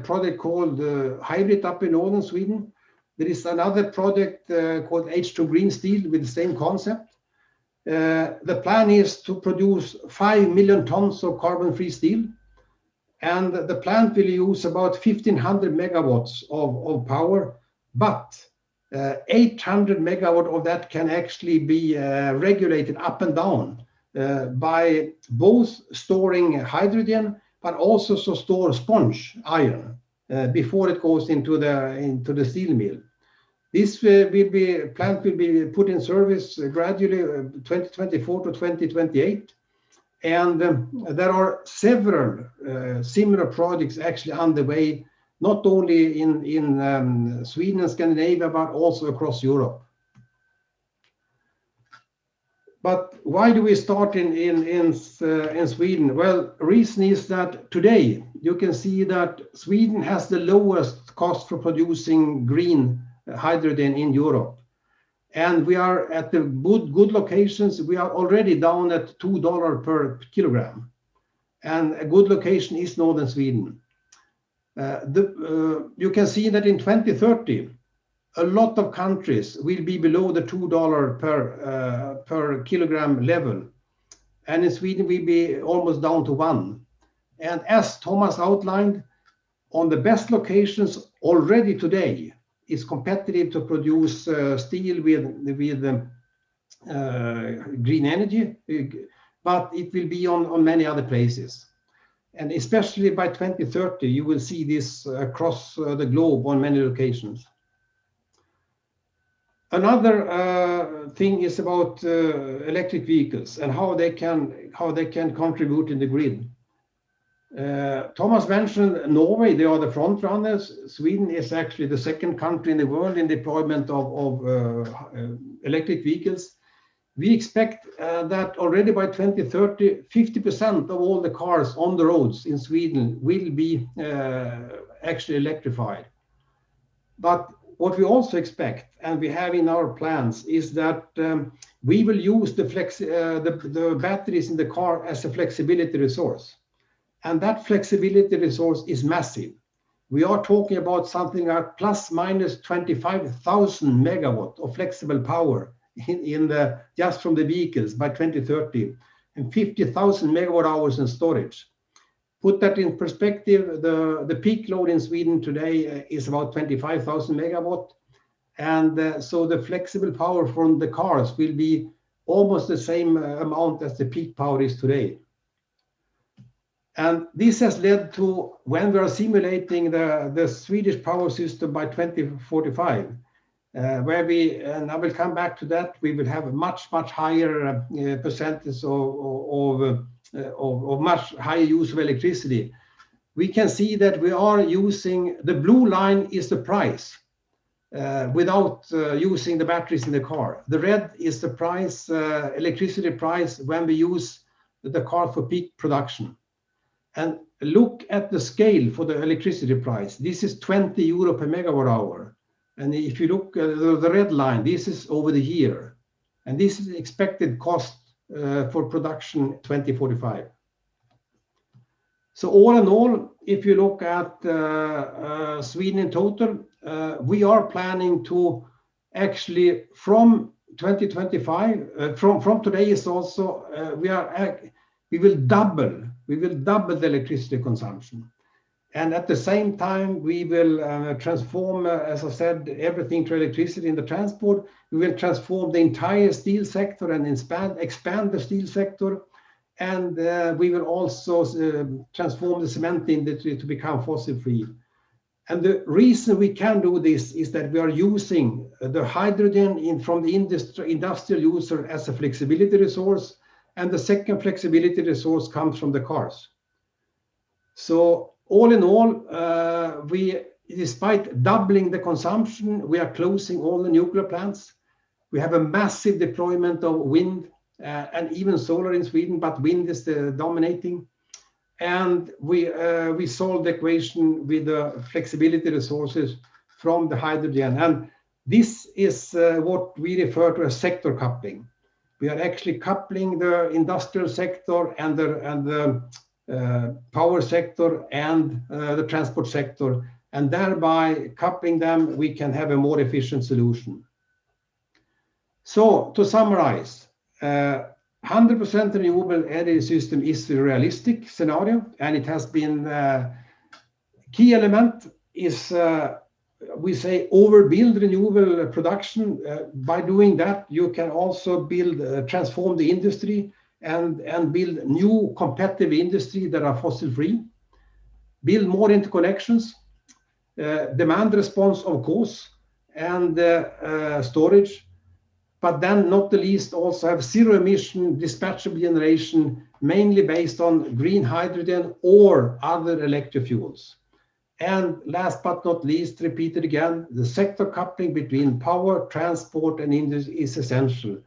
project called Hybrid up in northern Sweden. There is another project called H2 Green Steel with the same concept. The plan is to produce 5 million tons of carbon-free steel, and the plant will use about 1,500 megawatts of power, but 800 megawatt of that can actually be regulated up and down by both storing hydrogen, but also store sponge iron before it goes into the steel mill. This plant will be put in service gradually 2024 to 2028. And there are several similar projects actually underway, not only in Sweden and Scandinavia, but also across Europe. But why do we start in Sweden? Well, reason is that today you can see that Sweden has the lowest cost for producing green hydrogen in Europe. And we are at the good locations. We are already down at $2 per kilogram. And a good location is northern Sweden. You can see that in 2030, a lot of countries will be below the $2 per kilogram level. And in Sweden, we'll be almost down to 1. And as Thomas outlined, on the best locations already today, it's competitive to produce steel with green energy, but it will be on many other places. And especially by 2030, you will see this across the globe on many locations. Another thing is about electric vehicles and how they can contribute in the grid. Thomas mentioned Norway, they are the front runners. Sweden is actually the second country in the world in deployment of electric vehicles. We expect that already by 2030, 50% of all the cars on the roads in Sweden will be actually electrified. But what we also expect, and we have in our plans, is that we will use the batteries in the car as a flexibility resource. And that flexibility resource is massive. We are talking about something like plus minus 25,000 megawatt of flexible power just from the vehicles by 2030, and 50,000 megawatt hours in storage. Put that in perspective, the peak load in Sweden today is about 25,000 megawatt. And so the flexible power from the cars will be almost the same amount as the peak power is today. And this has led to, when we are simulating the Swedish power system by 2045, where and I will come back to that, we will have a much higher percentage of much higher use of electricity. We can see that we are using, the blue line is the price without using the batteries in the car. The red is the price, electricity price, when we use the car for peak production. And look at the scale for the electricity price. This is 20 euro per megawatt hour. And if you look at the red line, this is over the year. And this is expected cost for production 2045. So all in all, if you look at Sweden in total, we are planning to actually from 2025, from today is also, we will double the electricity consumption. And at the same time, we will transform, as I said, everything to electricity in the transport. We will transform the entire steel sector and expand the steel sector. And we will also transform the cement industry to become fossil-free. And the reason we can do this is that we are using the hydrogen from the industrial user as a flexibility resource. And the second flexibility resource comes from the cars. So all in all, despite doubling the consumption, we are closing all the nuclear plants. We have a massive deployment of wind and even solar in Sweden, but wind is the dominating. And we solved the equation with the flexibility resources from the hydrogen. And this is what we refer to as sector coupling. We are actually coupling the industrial sector and the power sector and the transport sector, and thereby coupling them, we can have a more efficient solution. So to summarize, 100% renewable energy system is a realistic scenario, and it has been key element is we say overbuild renewable production. By doing that, you can also transform the industry and build new competitive industry that are fossil free, build more interconnections, demand response, of course, and storage. But then not the least also have zero emission dispatchable generation, mainly based on green hydrogen or other electric fuels. And last but not least, repeated again, the sector coupling between power, transport, and industry is essential.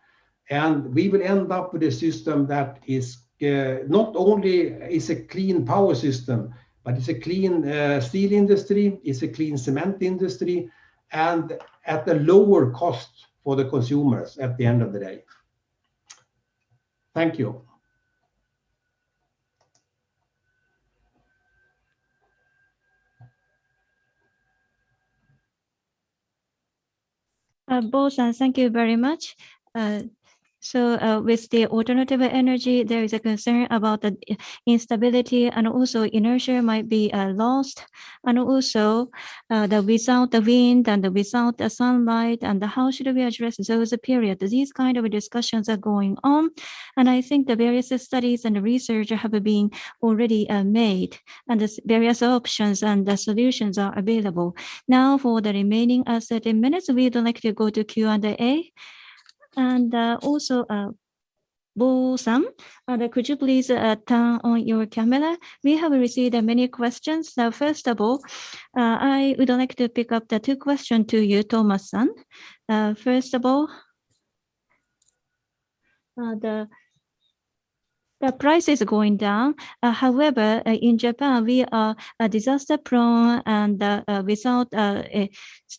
And we will end up with a system that is not only is a clean power system, but it's a clean steel industry, it's a clean cement industry, and at a lower cost for the consumers at the end of the day. Thank you. Bo-san, thank you very much. So with the alternative energy, there is a concern about the instability, and also inertia might be lost, and also the without the wind and the without the sunlight, and how should we address those periods? These kind of discussions are going on, and I think the various studies and research have been already made, and the various options and the solutions are available. Now for the remaining 30 minutes, we'd like to go to Q&A. And also, Bo-san, could you please turn on your camera? We have received many questions. So first of all, I would like to pick up the 2 questions to you, Thomas-san. First of all, the price is going down. However, in Japan, we are disaster prone and without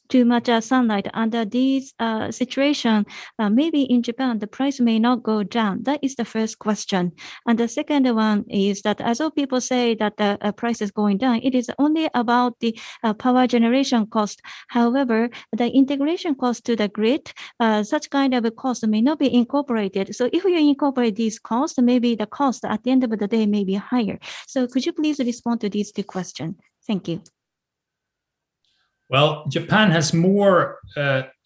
too much sunlight. Under these situation, maybe in Japan, the price may not go down. That is the first question. And the second one is that as all people say that the price is going down, it is only about the power generation cost. However, the integration cost to the grid, such kind of a cost may not be incorporated. So if you incorporate these costs, maybe the cost at the end of the day may be higher. So could you please respond to these 2 questions? Thank you. Well, Japan has more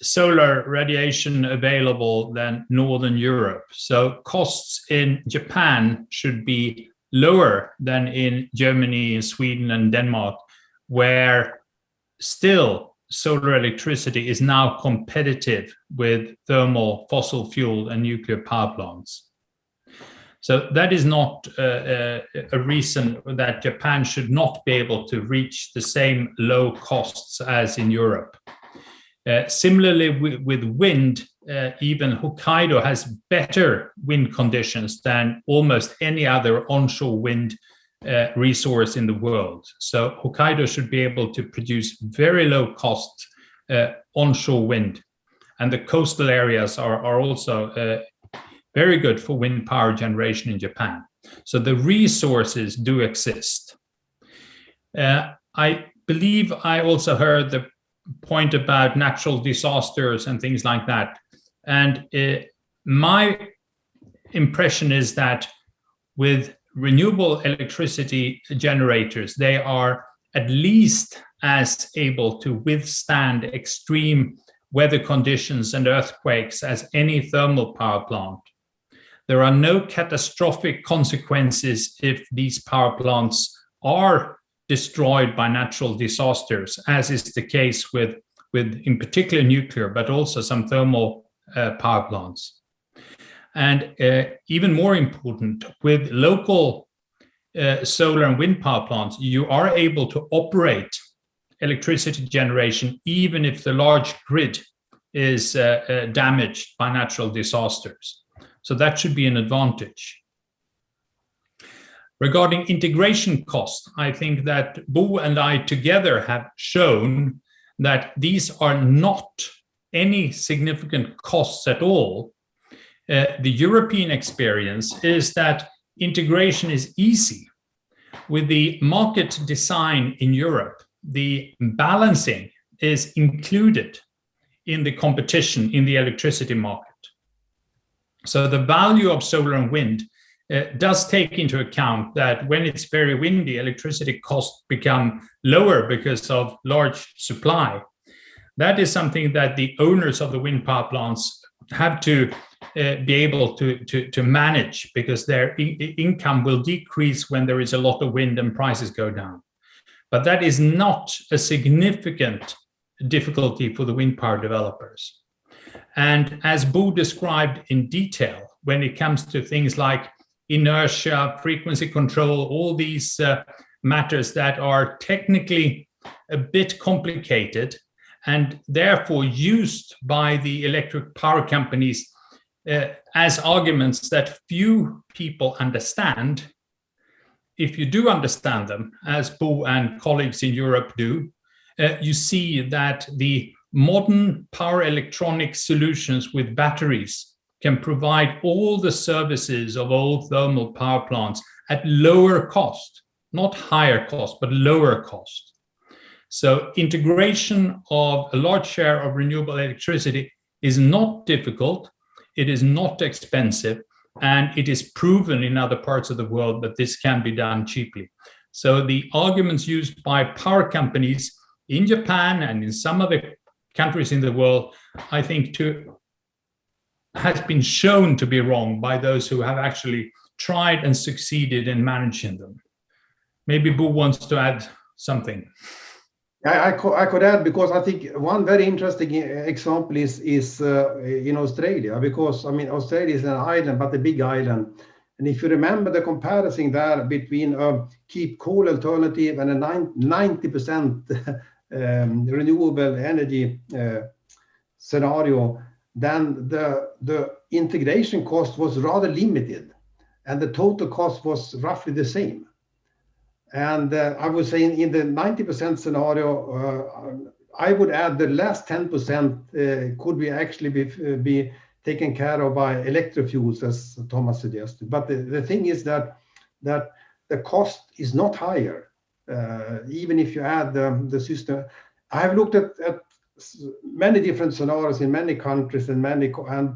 solar radiation available than Northern Europe. So costs in Japan should be lower than in Germany, Sweden, and Denmark, where still solar electricity is now competitive with thermal, fossil fuel, and nuclear power plants. So that is not a reason that Japan should not be able to reach the same low costs as in Europe. Similarly, with wind, even Hokkaido has better wind conditions than almost any other onshore wind resource in the world. So Hokkaido should be able to produce very low cost onshore wind. And the coastal areas are also very good for wind power generation in Japan. So the resources do exist. I believe I also heard the point about natural disasters and things like that. And my impression is that with renewable electricity generators, they are at least as able to withstand extreme weather conditions and earthquakes as any thermal power plant. There are no catastrophic consequences if these power plants are destroyed by natural disasters, as is the case with in particular nuclear, but also some thermal power plants. And even more important, with local solar and wind power plants, you are able to operate electricity generation even if the large grid is damaged by natural disasters. So that should be an advantage. Regarding integration costs, I think that Bo and I together have shown that these are not any significant costs at all. The European experience is that integration is easy. With the market design in Europe, the balancing is included in the competition in the electricity market. So the value of solar and wind does take into account that when it's very windy, electricity costs become lower because of large supply. That is something that the owners of the wind power plants have to be able to manage, because their income will decrease when there is a lot of wind and prices go down. But that is not a significant difficulty for the wind power developers. And as Bo described in detail, when it comes to things like inertia, frequency control, all these matters that are technically a bit complicated and therefore used by the electric power companies as arguments that few people understand. If you do understand them, as Bo and colleagues in Europe do, you see that the modern power electronic solutions with batteries can provide all the services of old thermal power plants at lower cost, not higher cost, but lower cost. So integration of a large share of renewable electricity is not difficult, it is not expensive, and it is proven in other parts of the world that this can be done cheaply. So the arguments used by power companies in Japan and in some other countries in the world, I think has been shown to be wrong by those who have actually tried and succeeded in managing them. Maybe Bo wants to add something. I could add, because I think one very interesting example is in Australia, because I mean Australia is an island, but a big island. And if you remember the comparison there between a keep coal alternative and a 90% renewable energy scenario, then the integration cost was rather limited, and the total cost was roughly the same. And I would say in the 90% scenario, I would add the last 10% could be actually be taken care of by electrofuels, as Thomas suggested. But the thing is that the cost is not higher, even if you add the system. I have looked at many different scenarios in many countries and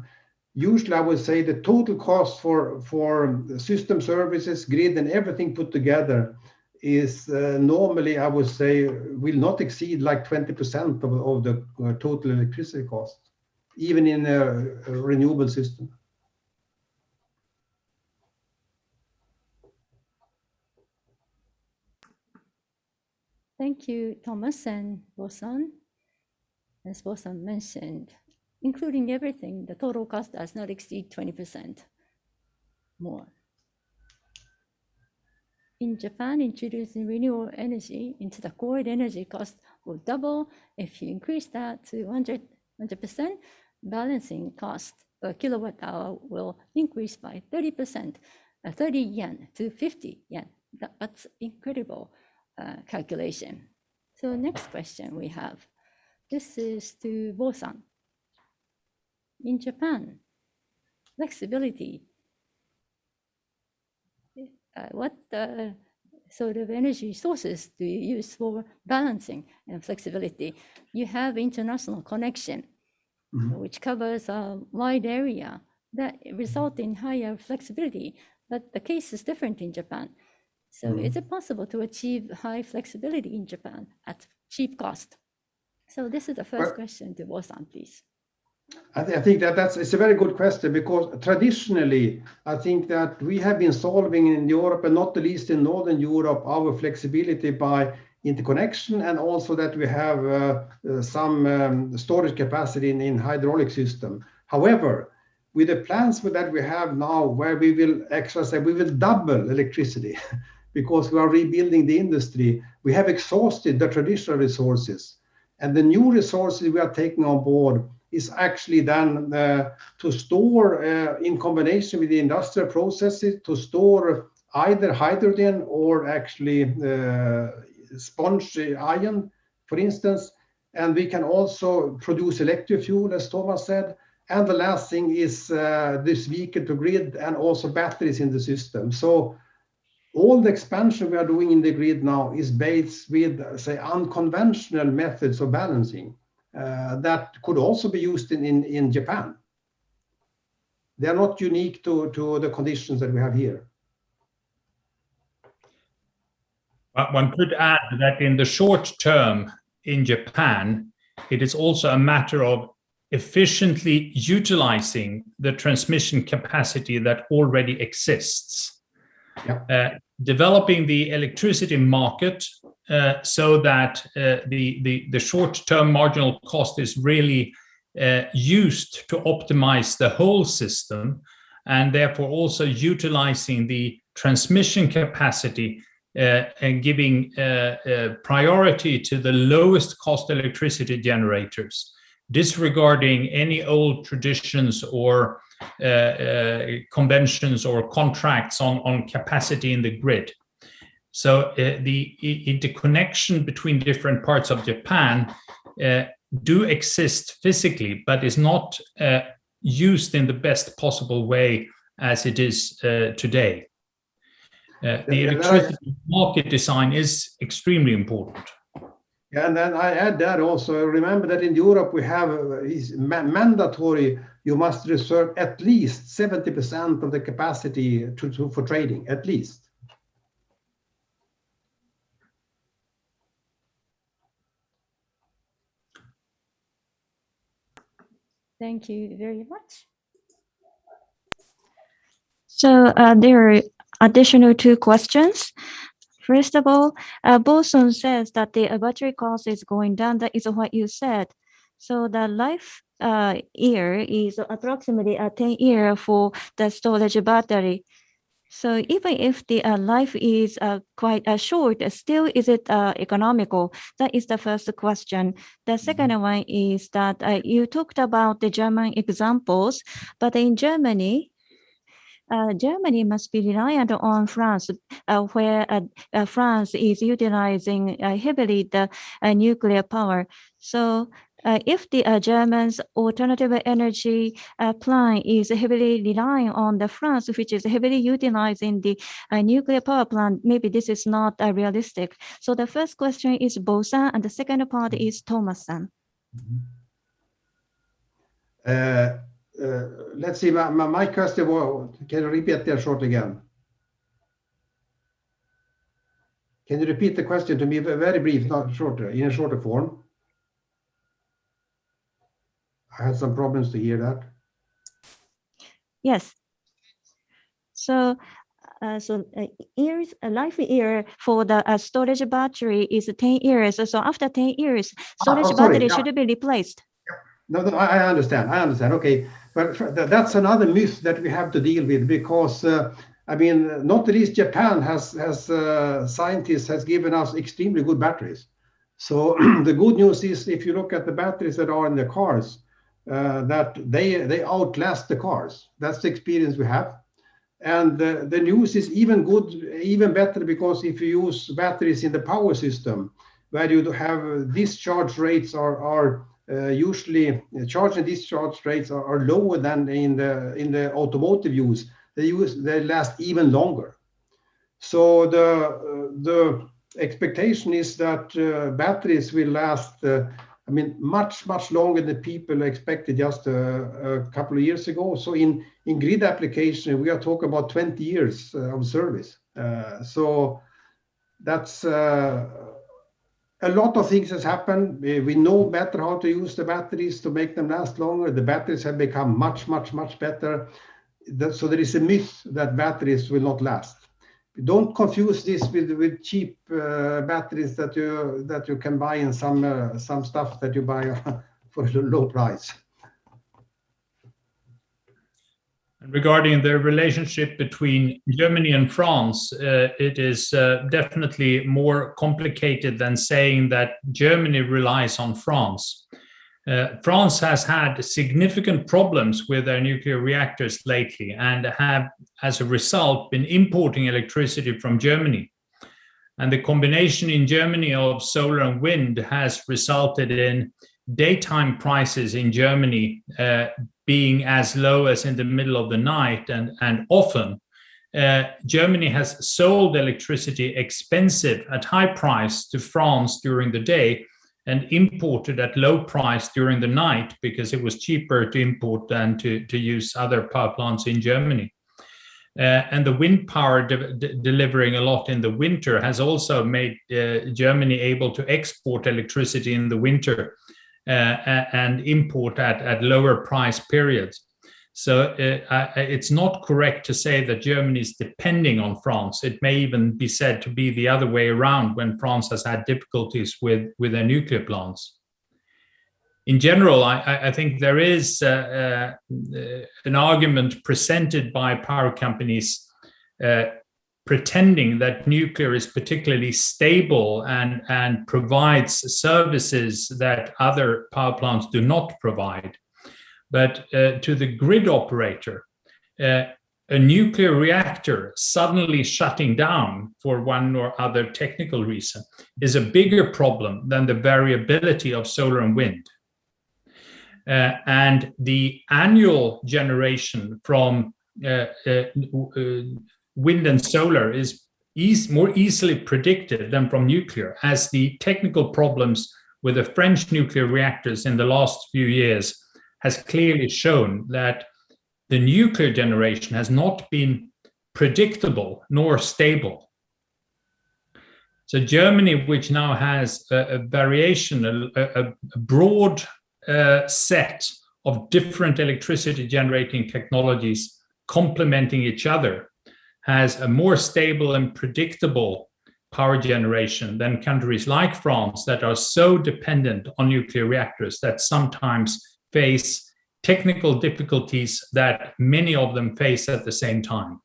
usually I would say the total cost for system services, grid, and everything put together is normally, I would say, will not exceed like 20% of the total electricity cost, even in a renewable system. Thank you, Thomas and Bosan. As Bosan mentioned, including everything, the total cost does not exceed 20% more. In Japan, introducing renewable energy into the core energy cost will double. If you increase that to 100%, balancing cost per kilowatt hour will increase by 30%, 30 yen to 50 yen. That's incredible calculation. So next question we have. This is to Bosan. In Japan, flexibility. What sort of energy sources do you use for balancing and flexibility? You have international connection, which covers a wide area that result in higher flexibility, but the case is different in Japan. So is it possible to achieve high flexibility in Japan at cheap cost? So this is the first question to Bosan, please. I think it's a very good question, because traditionally, I think that we have been solving in Europe, and not the least in Northern Europe, our flexibility by interconnection, and also that we have some storage capacity in hydraulic system. However, with the plans that we have now, where we will we will double electricity because we are rebuilding the industry, we have exhausted the traditional resources. And the new resources we are taking on board is actually then to store in combination with the industrial processes, to store either hydrogen or actually sponge iron, for instance. And we can also produce electric fuel, as Thomas said. And the last thing is this vehicle to grid and also batteries in the system. So all the expansion we are doing in the grid now is based with, say, unconventional methods of balancing that could also be used in Japan. They are not unique to the conditions that we have here. One could add that in the short term in Japan, it is also a matter of efficiently utilizing the transmission capacity that already exists. Yeah. developing the electricity market so that the short-term marginal cost is really used to optimize the whole system, and therefore also utilizing the transmission capacity and giving priority to the lowest cost electricity generators, disregarding any old traditions or conventions or contracts on capacity in the grid. So the interconnection between different parts of Japan do exist physically, but is not used in the best possible way as it is today. The electricity market design is extremely important. Yeah, and then I add that also. Remember that in Europe we have is mandatory. You must reserve at least 70% of the capacity for trading, at least. Thank you very much. So there are additional 2 questions. First of all, Boson says that the battery cost is going down. That is what you said. So the life year is approximately 10 years for the storage battery. So even if the life is quite short, still is it economical? That is the first question. The second one is that you talked about the German examples, but in Germany, Germany must be reliant on France, where France is utilizing heavily the nuclear power. So if the Germans' alternative energy plan is heavily relying on the France, which is heavily utilizing the nuclear power plant, maybe this is not realistic. So the first question is Bosan, and the second part is Thomas-san. Let's see, my question was, can you repeat that short again? Can you repeat the question to me very brief, not shorter, in a shorter form? I had some problems to hear that. Yes. So, life year for the storage battery is 10 years. So after 10 years, storage battery should be replaced. No, I understand. Okay, but that's another myth that we have to deal with, because I mean, not least Japan has scientists has given us extremely good batteries. So the good news is, if you look at the batteries that are in the cars, that they outlast the cars. That's the experience we have. And the news is even better, because if you use batteries in the power system, where you have discharge rates are usually charge and discharge rates are lower than in the automotive use. They last even longer. So the expectation is that batteries will last I mean, much longer than people expected just a couple of years ago. So in grid application, we are talking about 20 years of service. So that's a lot of things has happened. We know better how to use the batteries to make them last longer. The batteries have become much better. So there is a myth that batteries will not last. Don't confuse this with cheap batteries that you can buy in some stuff that you buy for a low price. Regarding the relationship between Germany and France, it is definitely more complicated than saying that Germany relies on France. France has had significant problems with their nuclear reactors lately, and have, as a result, been importing electricity from Germany. And the combination in Germany of solar and wind has resulted in daytime prices in Germany being as low as in the middle of the night, and often Germany has sold electricity expensive at high price to France during the day, and imported at low price during the night, because it was cheaper to import than to use other power plants in Germany. And the wind power delivering a lot in the winter has also made Germany able to export electricity in the winter and import at lower price periods. So it's not correct to say that Germany is depending on France. It may even be said to be the other way around when France has had difficulties with their nuclear plants. In general, I think there is an argument presented by power companies pretending that nuclear is particularly stable and provides services that other power plants do not provide. But to the grid operator, a nuclear reactor suddenly shutting down for one or other technical reason is a bigger problem than the variability of solar and wind. And the annual generation from wind and solar is more easily predicted than from nuclear, as the technical problems with the French nuclear reactors in the last few years has clearly shown that the nuclear generation has not been predictable nor stable. So Germany, which now has a variation, a broad set of different electricity generating technologies complementing each other, has a more stable and predictable power generation than countries like France that are so dependent on nuclear reactors that sometimes face technical difficulties that many of them face at the same time.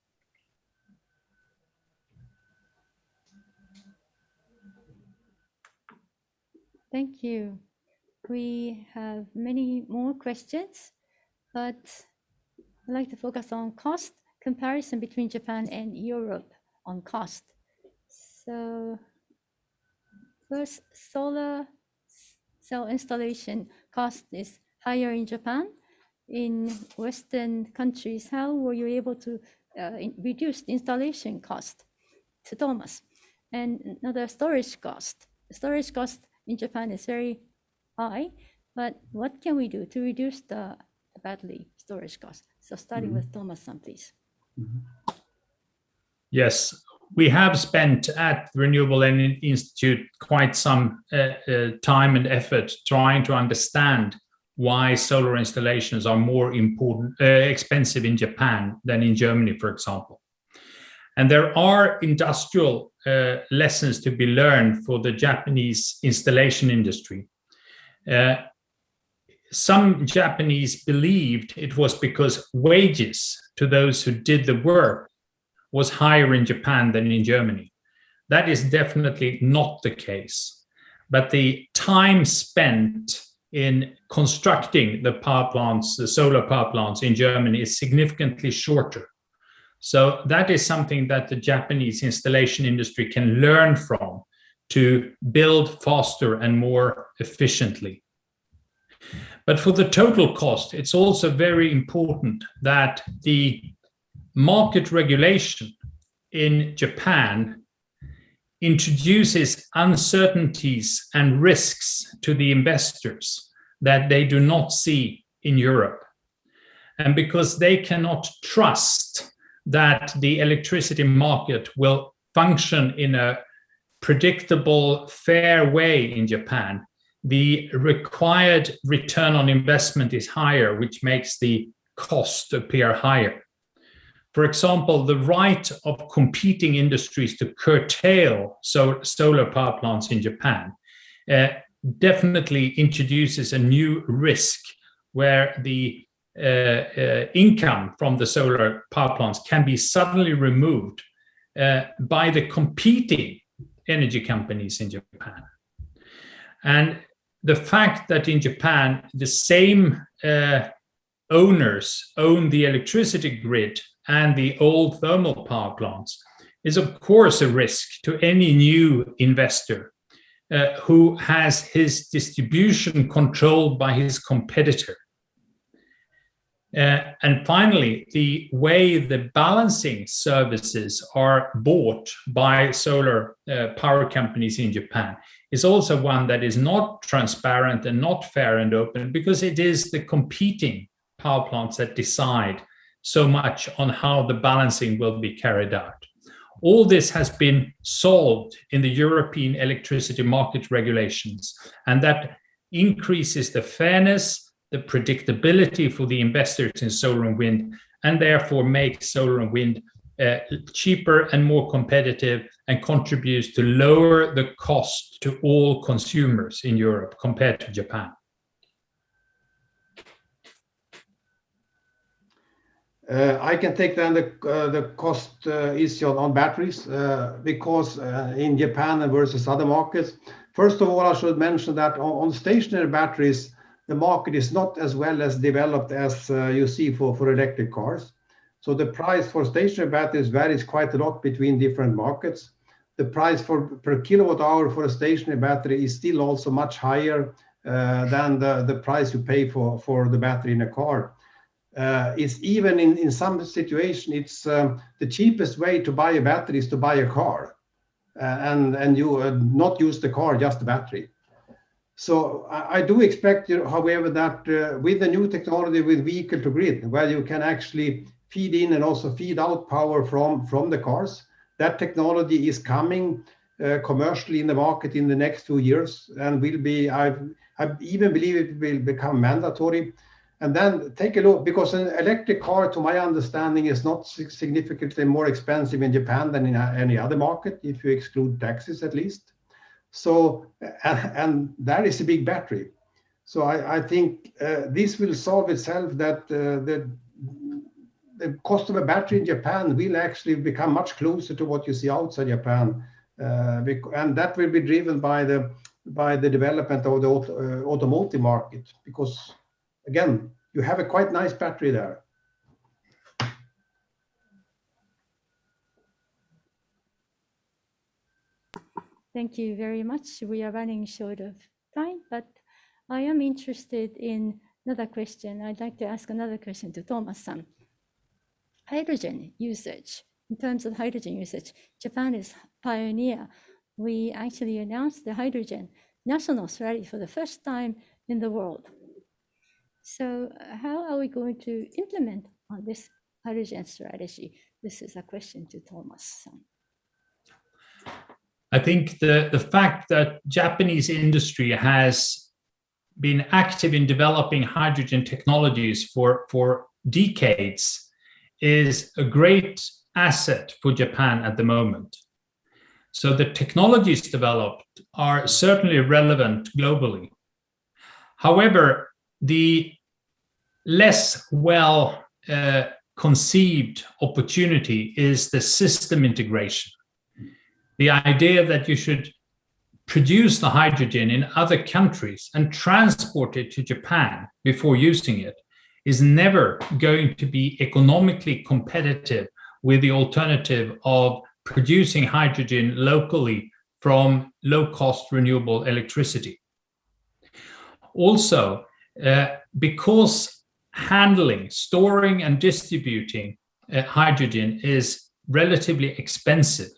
Thank you. We have many more questions, but I'd like to focus on cost comparison between Japan and Europe on cost. So first, solar cell installation cost is higher in Japan. In Western countries, how were you able to reduce the installation cost? To Thomas. And another storage cost. Storage cost in Japan is very high, but what can we do to reduce the battery storage cost? So starting with Thomas-san, please. Yes, we have spent at the Renewable Energy Institute quite some time and effort trying to understand why solar installations are more expensive in Japan than in Germany, for example. And there are industrial lessons to be learned for the Japanese installation industry. Some Japanese believed it was because wages to those who did the work was higher in Japan than in Germany. That is definitely not the case. But the time spent in constructing the power plants, the solar power plants in Germany is significantly shorter. So that is something that the Japanese installation industry can learn from to build faster and more efficiently. But for the total cost, it's also very important that the market regulation in Japan introduces uncertainties and risks to the investors that they do not see in Europe. And because they cannot trust that the electricity market will function in a predictable, fair way in Japan, the required return on investment is higher, which makes the cost appear higher. For example, the right of competing industries to curtail solar power plants in Japan definitely introduces a new risk where the income from the solar power plants can be suddenly removed by the competing energy companies in Japan. And the fact that in Japan, the same owners own the electricity grid and the old thermal power plants is of course a risk to any new investor who has his distribution controlled by his competitor. And finally, the way the balancing services are bought by solar power companies in Japan is also one that is not transparent and not fair and open, because it is the competing power plants that decide so much on how the balancing will be carried out. All this has been solved in the European electricity market regulations, and that increases the fairness the predictability for the investors in solar and wind, and therefore make solar and wind cheaper and more competitive, and contributes to lower the cost to all consumers in Europe compared to Japan. I can take then the cost issue on batteries because in Japan versus other markets. First of all, I should mention that on stationary batteries, the market is not as well as developed as you see for electric cars. So the price for stationary batteries varies quite a lot between different markets. The price per kilowatt hour for a stationary battery is still also much higher than the price you pay for the battery in a car. It's even in some situation, it's the cheapest way to buy a battery is to buy a car and you not use the car, just the battery. So I do expect, however, that with the new technology with vehicle to grid, where you can actually feed in and also feed out power from the cars, that technology is coming commercially in the market in the next 2 years and will be, I even believe it will become mandatory. And then take a look, because an electric car, to my understanding, is not significantly more expensive in Japan than in any other market, if you exclude taxes at least. So, and that is a big battery. So I think this will solve itself, that the cost of a battery in Japan will actually become much closer to what you see outside Japan. And that will be driven by the development of the automotive market, because again, you have a quite nice battery there. Thank you very much. We are running short of time, but I am interested in another question. I'd like to ask another question to Thomas-san. Hydrogen usage. In terms of hydrogen usage, Japan is pioneer. We actually announced the hydrogen national strategy for the first time in the world. So how are we going to implement on this hydrogen strategy? This is a question to Thomas-san. I think the fact that Japanese industry has been active in developing hydrogen technologies for decades is a great asset for Japan at the moment. So the technologies developed are certainly relevant globally. However, the less well conceived opportunity is the system integration. The idea that you should produce the hydrogen in other countries and transport it to Japan before using it is never going to be economically competitive with the alternative of producing hydrogen locally from low-cost renewable electricity. Also, because handling, storing, and distributing hydrogen is relatively expensive,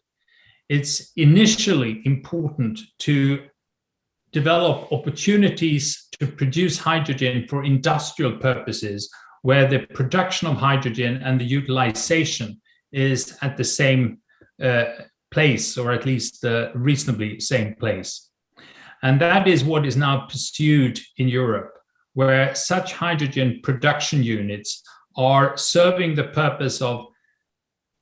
it's initially important to develop opportunities to produce hydrogen for industrial purposes, where the production of hydrogen and the utilization is at the same place, or at least reasonably same place. And that is what is now pursued in Europe, where such hydrogen production units are serving the purpose of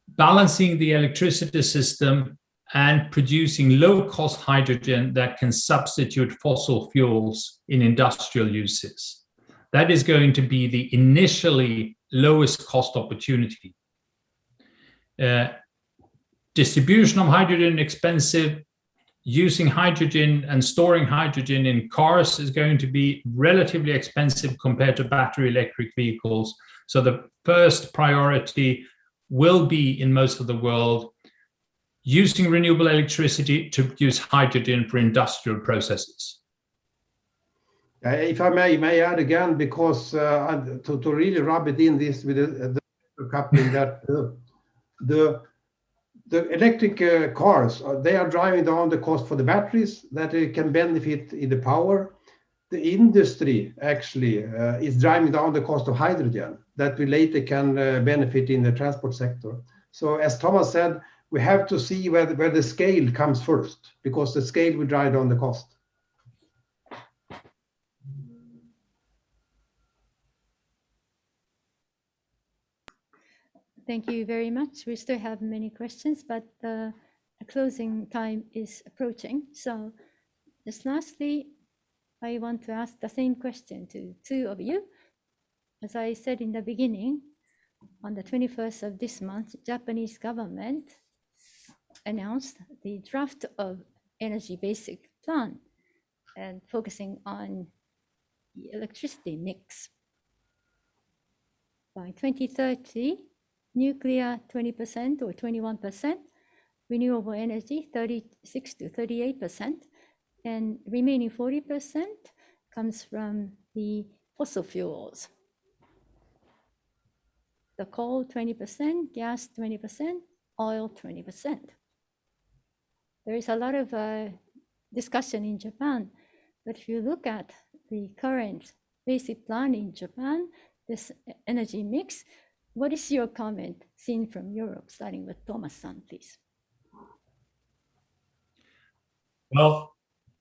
balancing the electricity system and producing low-cost hydrogen that can substitute fossil fuels in industrial uses. That is going to be the initially lowest cost opportunity. Distribution of hydrogen expensive. Using hydrogen and storing hydrogen in cars is going to be relatively expensive compared to battery electric vehicles. So the first priority will be, in most of the world, using renewable electricity to produce hydrogen for industrial processes. If I may add again, because to really rub it in this with the coupling, that the electric cars, they are driving down the cost for the batteries, that it can benefit in the power. The industry actually is driving down the cost of hydrogen, that we later can benefit in the transport sector. So as Thomas said, we have to see where the scale comes first, because the scale will drive down the cost. Thank you very much. We still have many questions, but the closing time is approaching. So just lastly, I want to ask the same question to two of you. As I said in the beginning, on the 21st of this month, Japanese government announced the draft of energy basic plan and focusing on the electricity mix. By 2030, nuclear 20% or 21%, renewable energy 36 to 38%, and remaining 40% comes from the fossil fuels. The coal 20%, gas 20%, oil 20%. There is a lot of discussion in Japan, but if you look at the current basic plan in Japan, this energy mix, what is your comment seen from Europe, starting with Thomas-san, please? Well,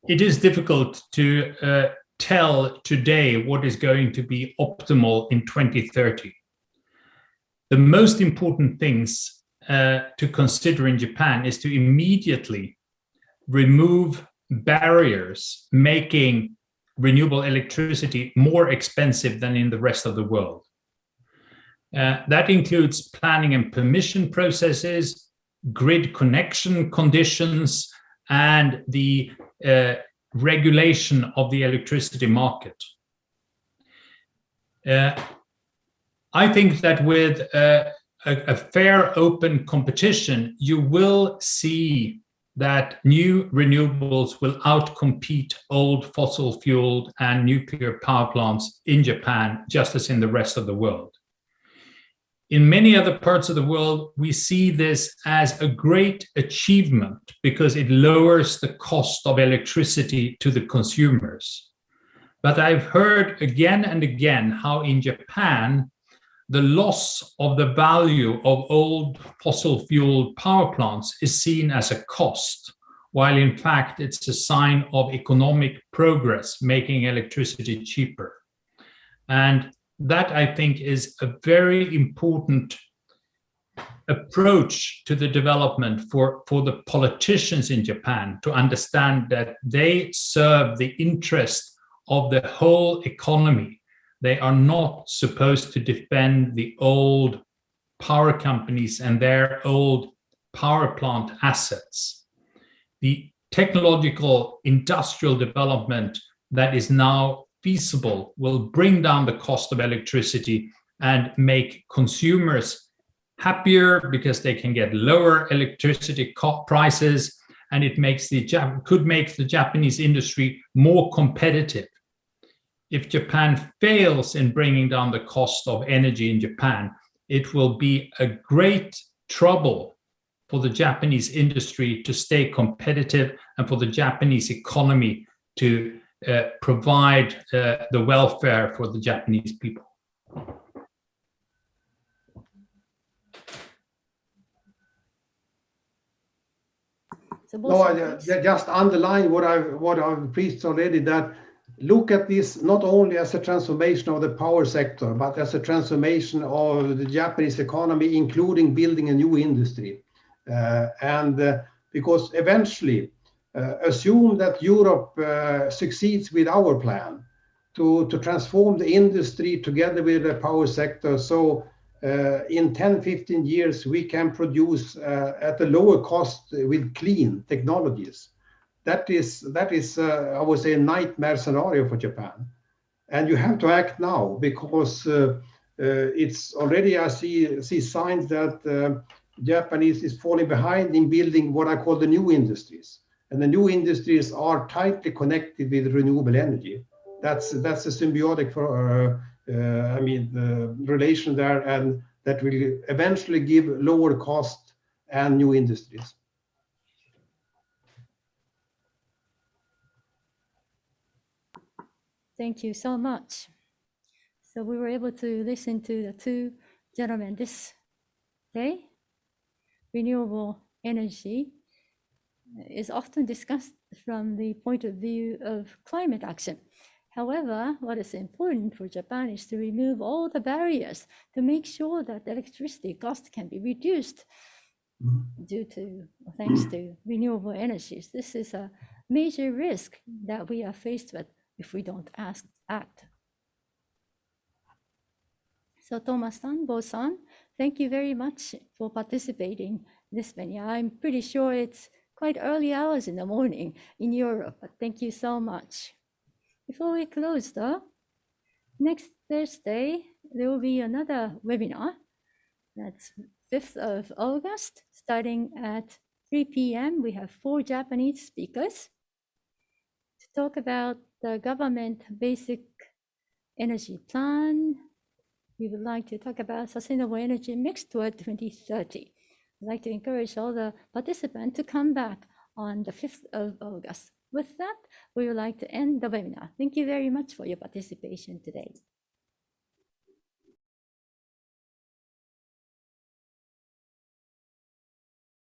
it is difficult to tell today what is going to be optimal in 2030. The most important things to consider in Japan is to immediately remove barriers making renewable electricity more expensive than in the rest of the world. That includes planning and permission processes, grid connection conditions, and the regulation of the electricity market. I think that with a fair, open competition, you will see that new renewables will outcompete old fossil-fueled and nuclear power plants in Japan, just as in the rest of the world. In many other parts of the world, we see this as a great achievement because it lowers the cost of electricity to the consumers. But I've heard again and again how in Japan, the loss of the value of old fossil-fueled power plants is seen as a cost, while in fact it's a sign of economic progress, making electricity cheaper. And that, I think, is a very important approach to the development for the politicians in Japan to understand that they serve the interest of the whole economy. They are not supposed to defend the old power companies and their old power plant assets. The technological industrial development that is now feasible will bring down the cost of electricity and make consumers happier because they can get lower electricity prices, and it could make the Japanese industry more competitive. If Japan fails in bringing down the cost of energy in Japan, it will be a great trouble for the Japanese industry to stay competitive and for the Japanese economy to provide the welfare for the Japanese people. No, I just underline what I've preached already, that look at this not only as a transformation of the power sector, but as a transformation of the Japanese economy, including building a new industry. Because eventually, assume that Europe succeeds with our plan to transform the industry together with the power sector. So in 10, 15 years, we can produce at a lower cost with clean technologies. That is I would say, a nightmare scenario for Japan. And you have to act now because it's already, I see signs that Japanese is falling behind in building what I call the new industries. And the new industries are tightly connected with renewable energy. That's a symbiotic relation there, and that will eventually give lower cost and new industries. Thank you so much. So we were able to listen to the two gentlemen this day. Renewable energy is often discussed from the point of view of climate action. However, what is important for Japan is to remove all the barriers to make sure that electricity cost can be reduced thanks to renewable energies. This is a major risk that we are faced with if we don't act. So Thomas-san, Bo-san, thank you very much for participating in this venue. I'm pretty sure it's quite early hours in the morning in Europe, but thank you so much. Before we close though, next Thursday, there will be another webinar. That's 5th of August, starting at 3 p.m. We have 4 Japanese speakers to talk about the government basic energy plan. We would like to talk about sustainable energy mix toward 2030. I'd like to encourage all the participants to come back on the 5th of August. With that, we would like to end the webinar. Thank you very much for your participation today.